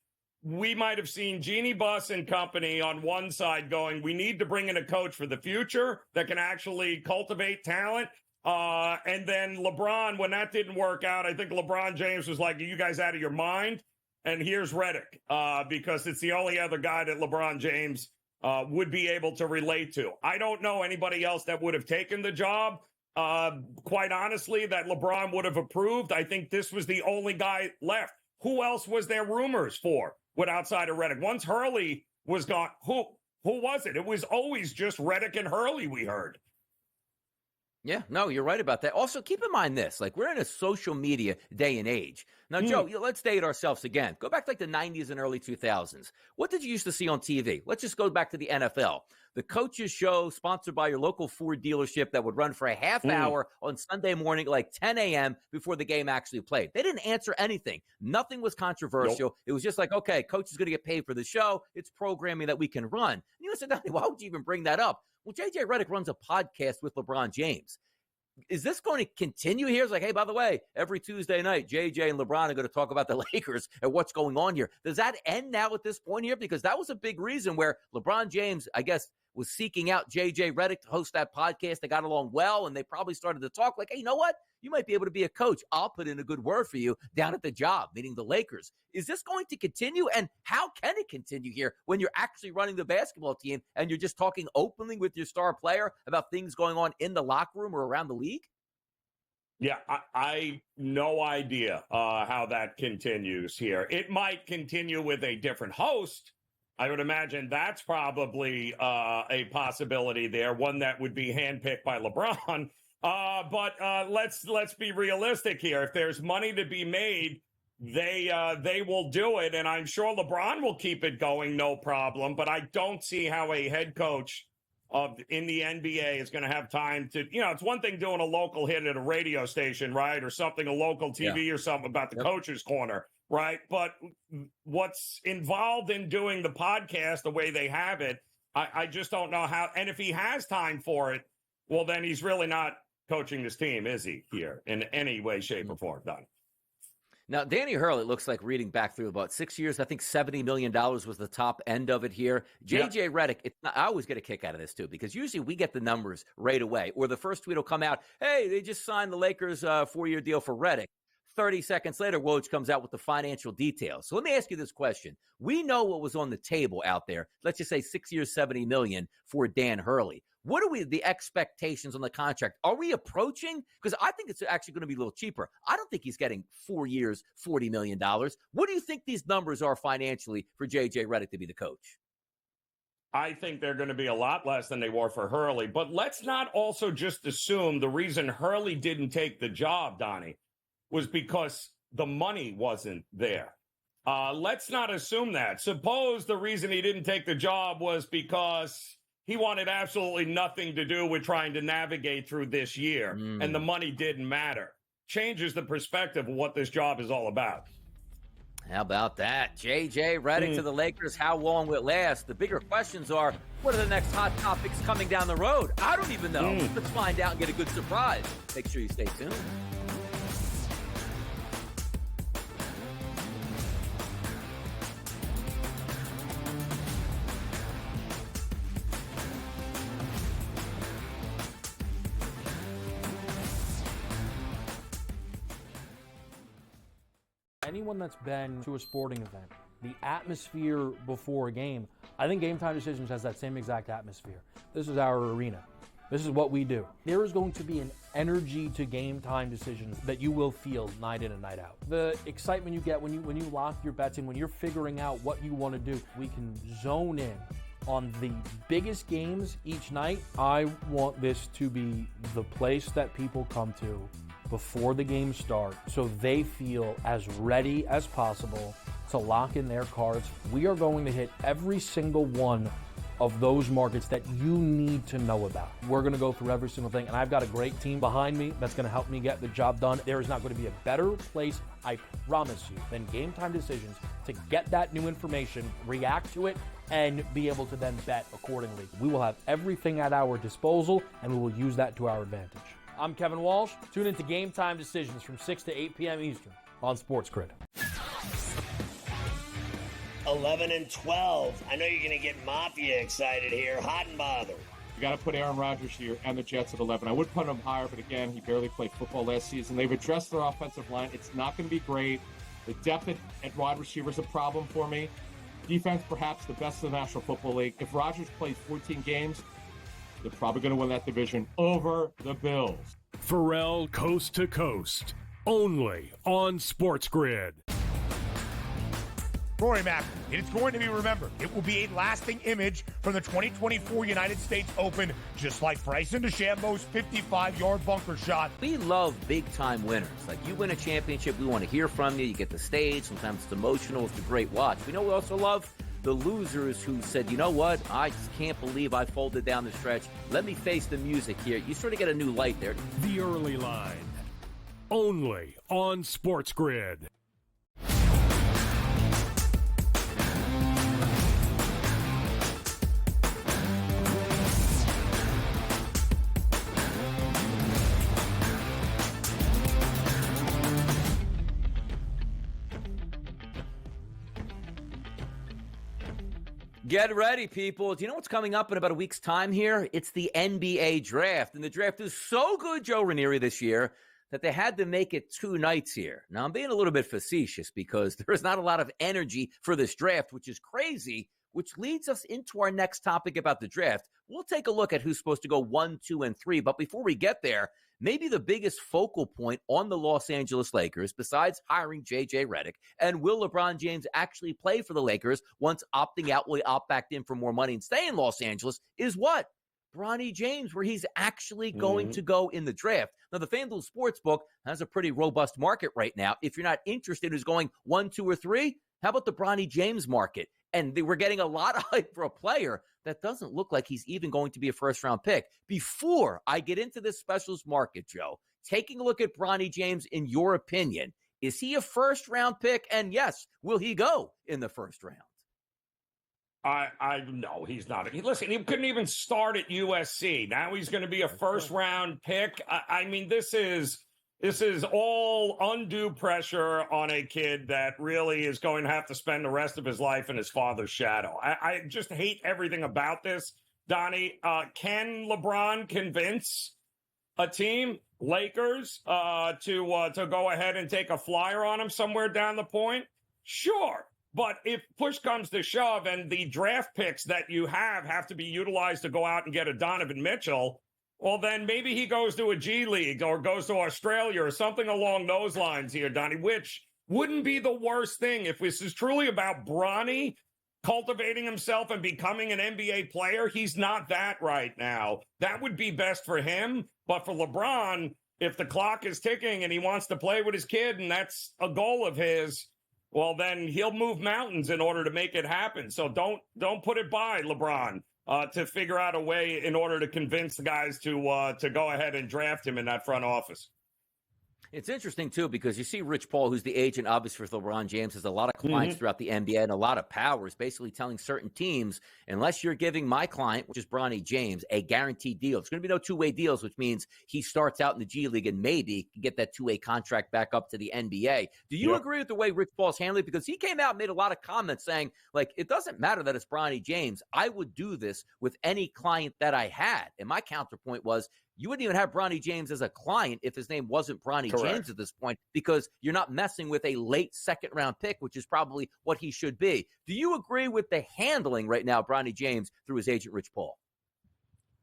we might have seen Jeannie Buss and company on one side going, we need to bring in a coach for the future that can actually cultivate talent. And then LeBron, when that didn't work out, I think LeBron James was like, are you guys out of your mind? And here's Redick, because it's the only other guy that LeBron James would be able to relate to. I don't know anybody else that would have taken the job, quite honestly, that LeBron would have approved. I think this was the only guy left. Who else was there rumors for outside of Redick? Once Hurley was gone, who was it? It was always just Redick and Hurley, we heard. Yeah, no, you're right about that. Also, keep in mind this, like, we're in a social media day and age. Now, Joe, let's date ourselves again. Go back to like the 90s and early 2000s. What did you used to see on TV? Let's just go back to the NFL. The coaches show sponsored by your local Ford dealership that would run for a half hour on Sunday morning, like 10 a.m. before the game actually played. They didn't answer anything. Nothing was controversial. Nope. It was just like, okay, coach is going to get paid for the show. It's programming that we can run. And you said, why would you even bring that up? Well, JJ Redick runs a podcast with LeBron James. Is this going to continue here? It's like, hey, by the way, every Tuesday night, JJ and LeBron are going to talk about the Lakers and what's going on here. Does that end now at this point here? Because that was a big reason where LeBron James, I guess, was seeking out JJ Redick to host that podcast. They got along well, and they probably started to talk like, hey, you know what? You might be able to be a coach. I'll put in a good word for you down at the job, meaning the Lakers. Is this going to continue? And how can it continue here when you're actually running the basketball team and you're just talking openly with your star player about things going on in the locker room or around the league? Yeah, I no idea how that continues here. It might continue with a different host. I would imagine that's probably a possibility there, one that would be handpicked by LeBron. But let's be realistic here. If there's money to be made, they will do it, and I'm sure LeBron will keep it going, no problem. But I don't see how a head coach in the NBA is going to have time to, it's one thing doing a local hit at a radio station, right, or something, a local TV or something about the coach's corner, right? But what's involved in doing the podcast the way they have it, I just don't know how. And if he has time for it, well, then he's really not coaching this team, is he, here in any way, shape, or form, Don? Now, Danny Hurley, it looks like, reading back through about 6 years, I think $70 million was the top end of it here. JJ Redick, I always get a kick out of this, too, because usually we get the numbers right away. Or the first tweet will come out, hey, they just signed the Lakers 4-year deal for Redick. 30 seconds later, Woj comes out with the financial details. So let me ask you this question. We know what was on the table out there. Let's just say 6 years, $70 million for Dan Hurley. What are the expectations on the contract? Are we approaching? Because I think it's actually going to be a little cheaper. I don't think he's getting 4 years, $40 million. What do you think these numbers are financially for JJ Redick to be the coach? I think they're going to be a lot less than they were for Hurley. But let's not also just assume the reason Hurley didn't take the job, Donnie, was because the money wasn't there. Let's not assume that. Suppose the reason he didn't take the job was because he wanted absolutely nothing to do with trying to navigate through this year, and the money didn't matter. Changes the perspective of what this job is all about. How about that? JJ Redick to the Lakers. How long will it last? The bigger questions are, what are the next hot topics coming down the road? I don't even know. Let's find out and get a good surprise. Make sure you stay tuned. Anyone that's been to a sporting event, the atmosphere before a game, I think Game Time Decisions has that same exact atmosphere. This is our arena. This is what we do. There is going to be an energy to Game Time Decisions that you will feel night in and night out. The excitement you get when you lock your bets in, when you're figuring out what you want to do, we can zone in on the biggest games each night. I want this to be the place that people come to before the games start so they feel as ready as possible to lock in their cards. We are going to hit every single one of those markets that you need to know about. We're going to go through every single thing, and I've got a great team behind me that's going to help me get the job done. There is not going to be a better place, I promise you, than Game Time Decisions to get that new information, react to it, and be able to then bet accordingly. We will have everything at our disposal, and we will use that to our advantage. I'm Kevin Walsh. Tune into Game Time Decisions from 6 to 8 p.m. Eastern on SportsGrid. 11 and 12. I know you're going to get Mafia excited here. Hot and bothered. You got to put Aaron Rodgers here and the Jets at 11. I would put him higher, but again, he barely played football last season. They've addressed their offensive line. It's not going to be great. The depth at wide receiver is a problem for me. Defense, perhaps the best in the National Football League. If Rodgers plays 14 games, they're probably going to win that division over the Bills. Pharrell Coast to Coast, only on SportsGrid. Rory Mack, it is going to be remembered. It will be a lasting image from the 2024 United States Open, just like Bryson DeChambeau's 55-yard bunker shot. We love big-time winners. Like, you win a championship, we want to hear from you. You get the stage. Sometimes it's emotional. It's a great watch. We know we also love the losers who said, you know what, I just can't believe I folded down the stretch. Let me face the music here. You sort of get a new light there. The Early Line, only on SportsGrid. Get ready, people. Do you know what's coming up in about a week's time here? It's the NBA draft. And the draft is so good, Joe Ranieri, this year, that they had to make it 2 nights here. Now, I'm being a little bit facetious because there's not a lot of energy for this draft, which is crazy, which leads us into our next topic about the draft. We'll take a look at who's supposed to go 1, 2, and 3. But before we get there, maybe the biggest focal point on the Los Angeles Lakers, besides hiring JJ Redick, and will LeBron James actually play for the Lakers once opting out, will he opt back in for more money and stay in Los Angeles, is what? Bronny James, where he's actually going to go in the draft. Now, the FanDuel Sportsbook has a pretty robust market right now. If you're not interested who's going 1, 2, or 3, how about the Bronny James market? And we're getting a lot of hype for a player that doesn't look like he's even going to be a first-round pick. Before I get into this specials market, Joe, taking a look at Bronny James, in your opinion, is he a first-round pick? And yes, will he go in the first round? I no, he's not. Listen, he couldn't even start at USC. Now he's going to be a first-round pick. I mean, this is all undue pressure on a kid that really is going to have to spend the rest of his life in his father's shadow. I just hate everything about this, Donnie. Can LeBron convince a team, Lakers, to go ahead and take a flyer on him somewhere down the point? Sure. But if push comes to shove and the draft picks that you have to be utilized to go out and get a Donovan Mitchell, well, then maybe he goes to a G League or goes to Australia or something along those lines here, Donnie, which wouldn't be the worst thing. If this is truly about Bronny cultivating himself and becoming an NBA player, he's not that right now. That would be best for him. But for LeBron, if the clock is ticking and he wants to play with his kid and that's a goal of his, well, then he'll move mountains in order to make it happen. So don't put it by LeBron to figure out a way in order to convince the guys to go ahead and draft him in that front office. It's interesting, too, because you see Rich Paul, who's the agent, obviously, for LeBron James, has a lot of clients throughout the NBA and a lot of powers, basically telling certain teams, unless you're giving my client, which is Bronny James, a guaranteed deal. It's going to be no two-way deals, which means he starts out in the G League and maybe can get that two-way contract back up to the NBA. Do you agree with the way Rich Paul's handling it? Because he came out and made a lot of comments saying, like, it doesn't matter that it's Bronny James. I would do this with any client that I had. And my counterpoint was, you wouldn't even have Bronny James as a client if his name wasn't Bronny James at this point, because you're not messing with a late second-round pick, which is probably what he should be. Do you agree with the handling right now, Bronny James, through his agent, Rich Paul?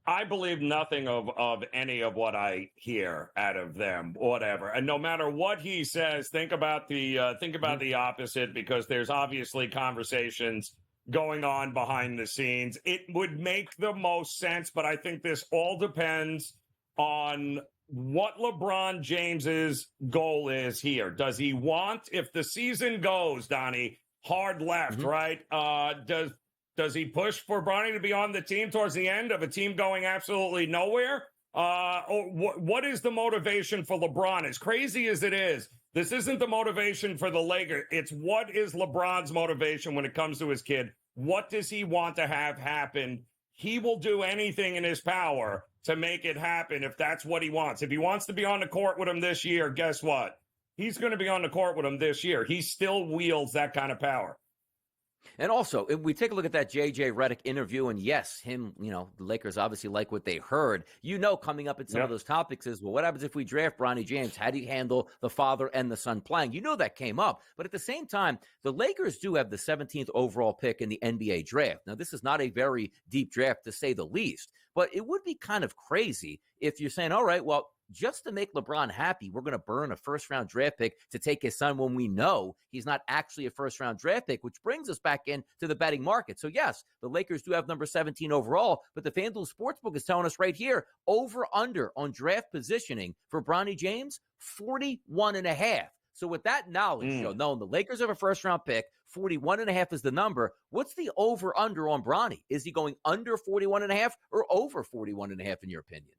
I believe nothing of any of what I hear out of them, whatever. And no matter what he says, think about the opposite, because there's obviously conversations going on behind the scenes. It would make the most sense, but I think this all depends on what LeBron James's goal is here. Does he want, if the season goes, Donnie, hard left, right? Does he push for Bronny to be on the team towards the end of a team going absolutely nowhere? Or what is the motivation for LeBron? As crazy as it is, this isn't the motivation for the Lakers. It's what is LeBron's motivation when it comes to his kid? What does he want to have happen? He will do anything in his power to make it happen if that's what he wants. If he wants to be on the court with him this year, guess what? He's going to be on the court with him this year. He still wields that kind of power. And also, if we take a look at that JJ Redick interview, and yes, him, the Lakers obviously like what they heard. Coming up in some of those topics is, well, what happens if we draft Bronny James? How do you handle the father and the son playing? That came up. But at the same time, the Lakers do have the 17th overall pick in the NBA draft. Now, this is not a very deep draft, to say the least, but it would be kind of crazy if you're saying, all right, well, just to make LeBron happy, we're going to burn a first-round draft pick to take his son when we know he's not actually a first-round draft pick, which brings us back into the betting market. So, yes, the Lakers do have number 17 overall, but the FanDuel Sportsbook is telling us right here, over-under on draft positioning for Bronny James, 41.5. So with that knowledge, Joe, knowing the Lakers have a first-round pick, 41.5 is the number, what's the over-under on Bronny? Is he going under 41.5 or over 41.5 in your opinion?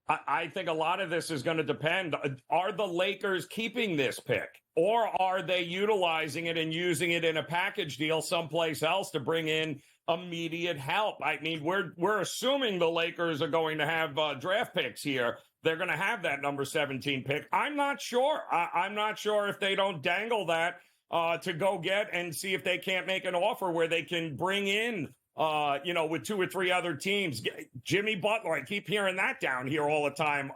I think a lot of this is going to depend. Are the Lakers keeping this pick, or are they utilizing it and using it in a package deal someplace else to bring in immediate help? I mean, we're assuming the Lakers are going to have draft picks here. They're going to have that number 17 pick. I'm not sure. I'm not sure if they don't dangle that to go get and see if they can't make an offer where they can bring in with 2 or 3 other teams. Jimmy Butler, I keep hearing that down here all the time,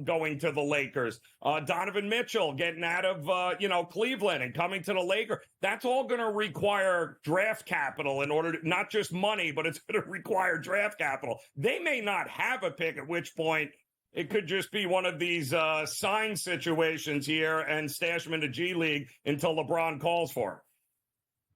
going to the Lakers. Donovan Mitchell getting out of, Cleveland and coming to the Lakers. That's all going to require draft capital in order to, not just money, but it's going to require draft capital. They may not have a pick, at which point it could just be one of these sign situations here and stash him in the G League until LeBron calls for him.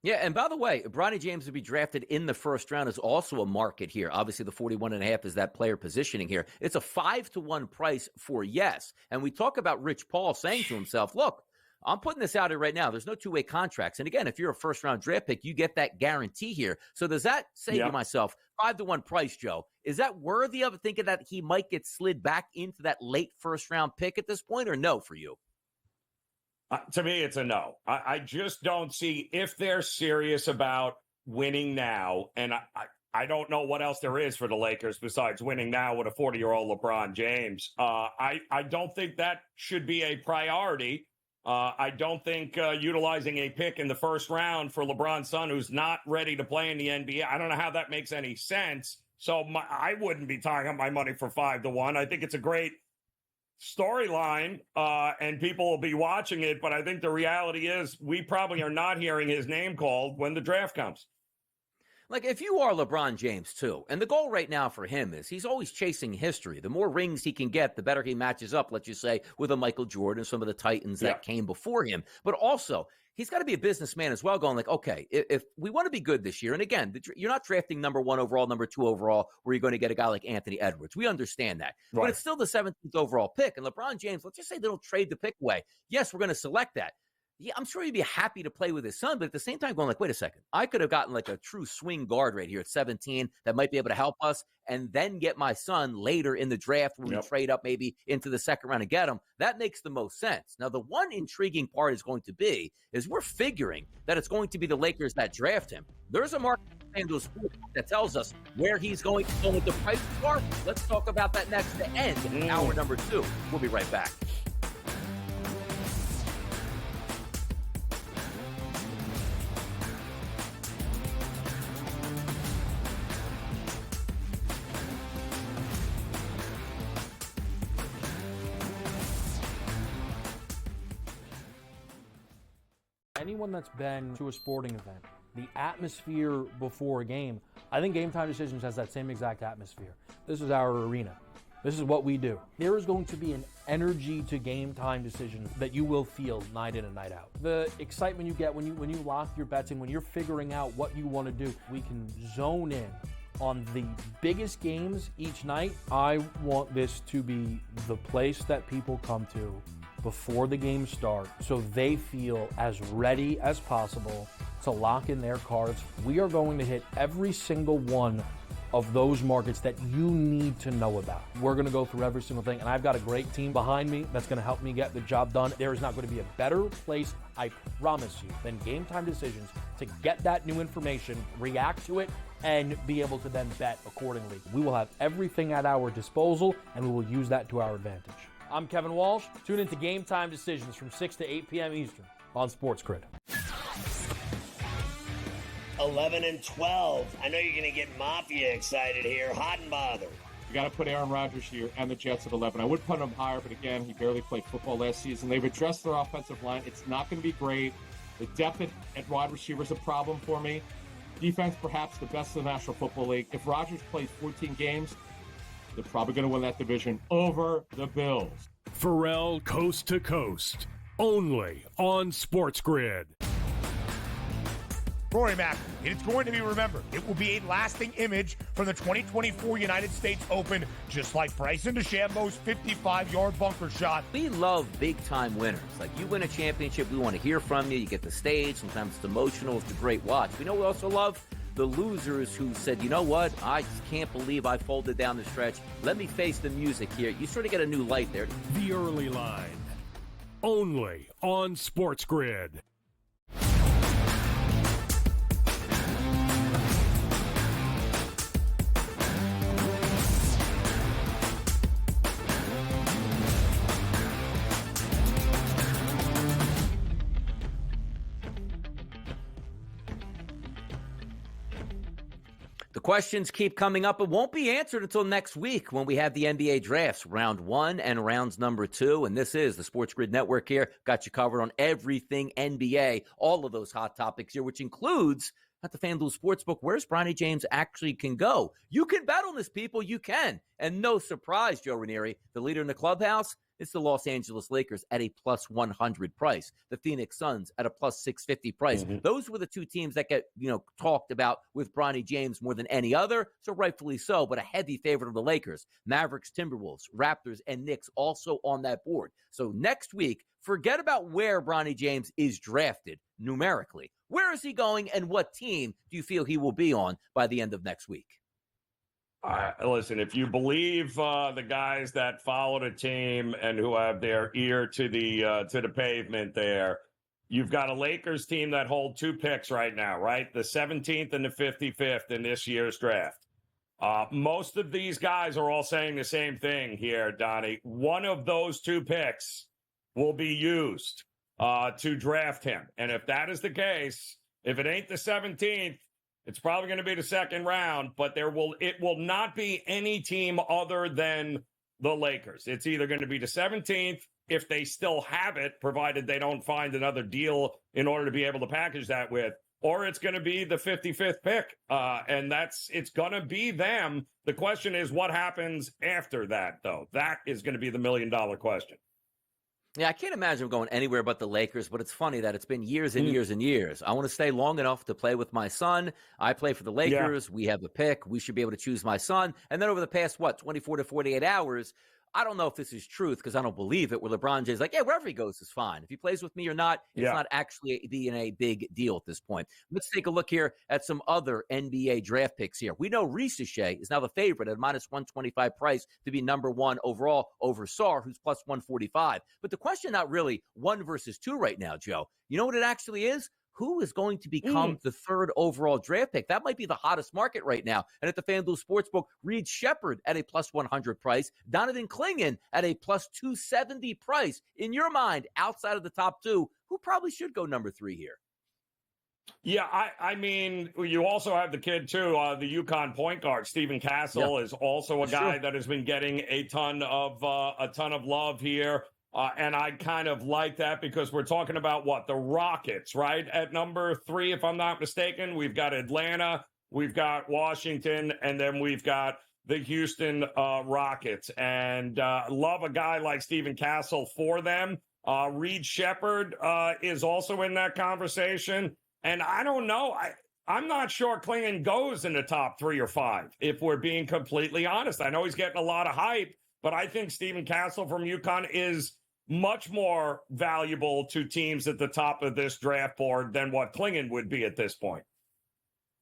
Yeah, and by the way, Bronny James to be drafted in the first round is also a market here. Obviously, the 41.5 is that player positioning here. It's a 5-to-1 price for yes. And we talk about Rich Paul saying to himself, look, I'm putting this out here right now. There's no two-way contracts. And again, if you're a first-round draft pick, you get that guarantee here. So does that say to myself, 5-to-1 price, Joe, is that worthy of thinking that he might get slid back into that late first-round pick at this point, or no for you? To me, it's a no. I just don't see if they're serious about winning now. And I don't know what else there is for the Lakers besides winning now with a 40-year-old LeBron James. I don't think that should be a priority. I don't think utilizing a pick in the first round for LeBron's son, who's not ready to play in the NBA, I don't know how that makes any sense. So I wouldn't be tying up my money for 5-to-1. I think it's a great storyline, and people will be watching it. But I think the reality is we probably are not hearing his name called when the draft comes. Like, if you are LeBron James, too, and the goal right now for him is he's always chasing history. The more rings he can get, the better he matches up, let's just say, with a Michael Jordan, some of the Titans that came before him. But also, he's got to be a businessman as well, going like, okay, if we want to be good this year, and again, you're not drafting number 1 overall, number 2 overall, where you're going to get a guy like Anthony Edwards. We understand that. Right. But it's still the 17th overall pick. And LeBron James, let's just say they don't trade the pick away. Yes, we're going to select that. Yeah, I'm sure he'd be happy to play with his son, but at the same time going like, wait a second, I could have gotten like a true swing guard right here at 17 that might be able to help us, and then get my son later in the draft when we trade up maybe into the second round and get him. That makes the most sense. Now, the one intriguing part is going to be is we're figuring that it's going to be the Lakers that draft him. There's a market that tells us where he's going to go with the price are. Let's talk about that next to end hour number 2. We'll be right back. Anyone that's been to a sporting event, the atmosphere before a game, I think Game Time Decisions has that same exact atmosphere. This is our arena. This is what we do. There is going to be an energy to Game Time Decisions that you will feel night in and night out. The excitement you get when you lock your bets in, when you're figuring out what you want to do, we can zone in on the biggest games each night. I want this to be the place that people come to before the games start so they feel as ready as possible to lock in their cards. We are going to hit every single one of those markets that you need to know about. We're going to go through every single thing, and I've got a great team behind me that's going to help me get the job done. There is not going to be a better place, I promise you, than Game Time Decisions to get that new information, react to it, and be able to then bet accordingly. We will have everything at our disposal, and we will use that to our advantage. I'm Kevin Walsh. Tune into Game Time Decisions from 6 to 8 p.m. Eastern on SportsGrid. 11 and 12. I know you're going to get Mafia excited here. Hot and bothered. You got to put Aaron Rodgers here and the Jets at 11. I would put him higher, but again, he barely played football last season. They've addressed their offensive line. It's not going to be great. The depth at wide receiver is a problem for me. Defense, perhaps the best in the National Football League. If Rodgers plays 14 games, they're probably going to win that division over the Bills. Pharrell Coast to Coast, only on SportsGrid. Rory Mack, it's going to be remembered. It will be a lasting image from the 2024 United States Open, just like Bryson DeChambeau's 55-yard bunker shot. We love big-time winners. Like, you win a championship, we want to hear from you. You get the stage. Sometimes it's emotional. It's a great watch. We know we also love the losers who said, you know what, I just can't believe I folded down the stretch. Let me face the music here. You sort of get a new light there. The Early Line, only on SportsGrid. The questions keep coming up. It won't be answered until next week when we have the NBA drafts, round 1 and rounds number 2. And this is the SportsGrid Network here. Got you covered on everything NBA, all of those hot topics here, which includes at the FanDuel Sportsbook, where's Bronny James actually can go. You can bet on this, people. You can. And no surprise, Joe Ranieri, the leader in the clubhouse, It's the Los Angeles Lakers at a plus 100 price, the Phoenix Suns at a plus 650 price. Those were the two teams that get, talked about with Bronny James more than any other, so rightfully so, but a heavy favorite of the Lakers. Mavericks, Timberwolves, Raptors, and Knicks also on that board. So next week, forget about where Bronny James is drafted numerically. Where is he going, and what team do you feel he will be on by the end of next week? Listen, if you believe the guys that followed a team and who have their ear to the pavement there, you've got a Lakers team that hold 2 picks right now, right? The 17th and the 55th in this year's draft. Most of these guys are all saying the same thing here, Donnie. One of those 2 picks will be used to draft him. And if that is the case, if it ain't the 17th, it's probably going to be the second round, but it will not be any team other than the Lakers. It's either going to be the 17th, if they still have it, provided they don't find another deal in order to be able to package that with, or it's going to be the 55th pick. And it's going to be them. The question is what happens after that, though. That is going to be the $1 million question. Yeah, I can't imagine going anywhere but the Lakers, but it's funny that it's been years and years and years. I want to stay long enough to play with my son. I play for the Lakers. Yeah. We have a pick. We should be able to choose my son. And then over the past, 24 to 48 hours, I don't know if this is truth because I don't believe it, where LeBron James is like, yeah, wherever he goes is fine. If he plays with me or not, it's not actually being a big deal at this point. Let's take a look here at some other NBA draft picks here. We know Ricochet is now the favorite at minus 125 price to be number 1 overall over Sarr, who's plus 145. But the question not really 1 versus 2 right now, Joe. You know what it actually is? Who is going to become the 3rd overall draft pick? That might be the hottest market right now. And at the FanDuel Sportsbook, Reed Shepherd at a plus 100 price, Donovan Clingan at a plus 270 price. In your mind, outside of the top 2, who probably should go number 3 here? Yeah, I mean, you also have the kid, too, the UConn point guard, Stephen Castle, is also a guy that has been getting a ton of love here. And I kind of like that because we're talking about the Rockets, right? At number 3, if I'm not mistaken, we've got Atlanta, we've got Washington, and then we've got the Houston Rockets. And love a guy like Stephen Castle for them. Reed Shepherd is also in that conversation. And I don't know. I'm not sure Clingan goes in the top 3 or 5, if we're being completely honest. I know he's getting a lot of hype, but I think Stephen Castle from UConn is much more valuable to teams at the top of this draft board than what Clingan would be at this point.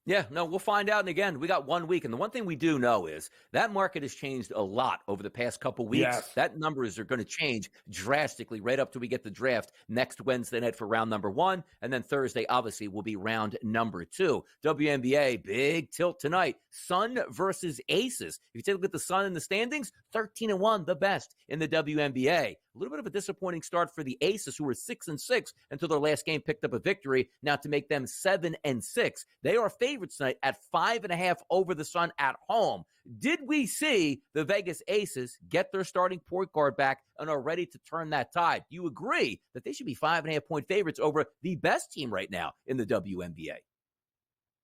Yeah, no, we'll find out. And again, we got 1 week. And the one thing we do know is that market has changed a lot over the past couple weeks. Yes. That numbers are going to change drastically right up till we get the draft next Wednesday night for round number 1. And then Thursday, obviously, will be round number 2. WNBA, big tilt tonight. Sun versus Aces. If you take a look at the Sun in the standings, 13-1, the best in the WNBA. A little bit of a disappointing start for the Aces, who were 6-6 until their last game picked up a victory. Now to make them 7-6. They are favorites tonight at 5.5 over the Sun at home. Did we see the Vegas Aces get their starting point guard back and are ready to turn that tide? Do you agree that they should be 5.5 point favorites over the best team right now in the WNBA?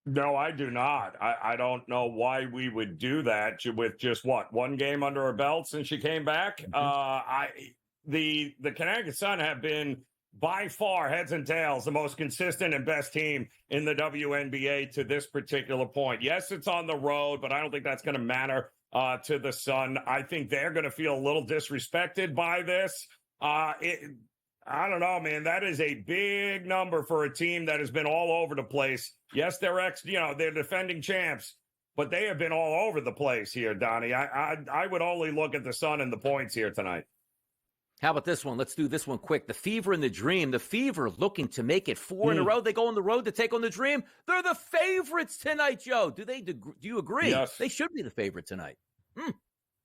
No, I do not. I don't know why we would do that with just 1 game under her belt since she came back. The Connecticut Sun have been by far heads and tails the most consistent and best team in the WNBA to this particular point. Yes, it's on the road, but I don't think that's going to matter to the Sun. I think they're going to feel a little disrespected by this. I don't know, man. That is a big number for a team that has been all over the place. Yes, they're they're defending champs, but they have been all over the place here, Donnie. I would only look at the Sun and the points here tonight. How about this one? Let's do this one quick. The Fever and the Dream. The Fever looking to make it 4 in a row. They go on the road to take on the Dream. They're the favorites tonight, Joe. Do you agree? Yes. They should be the favorite tonight.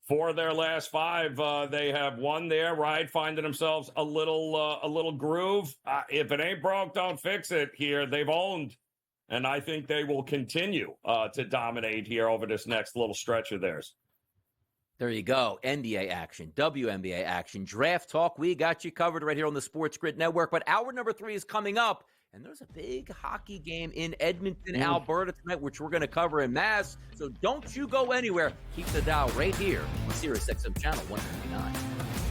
4 of their last 5, they have won there, right? Finding themselves a little groove. If it ain't broke, don't fix it here. They've owned, and I think they will continue to dominate here over this next little stretch of theirs. There you go. NBA action, WNBA action, draft talk. We got you covered right here on the SportsGrid Network. But hour number 3 is coming up, and there's a big hockey game in Edmonton, Alberta tonight, which we're going to cover en masse. So don't you go anywhere. Keep the dial right here on Sirius XM Channel 159.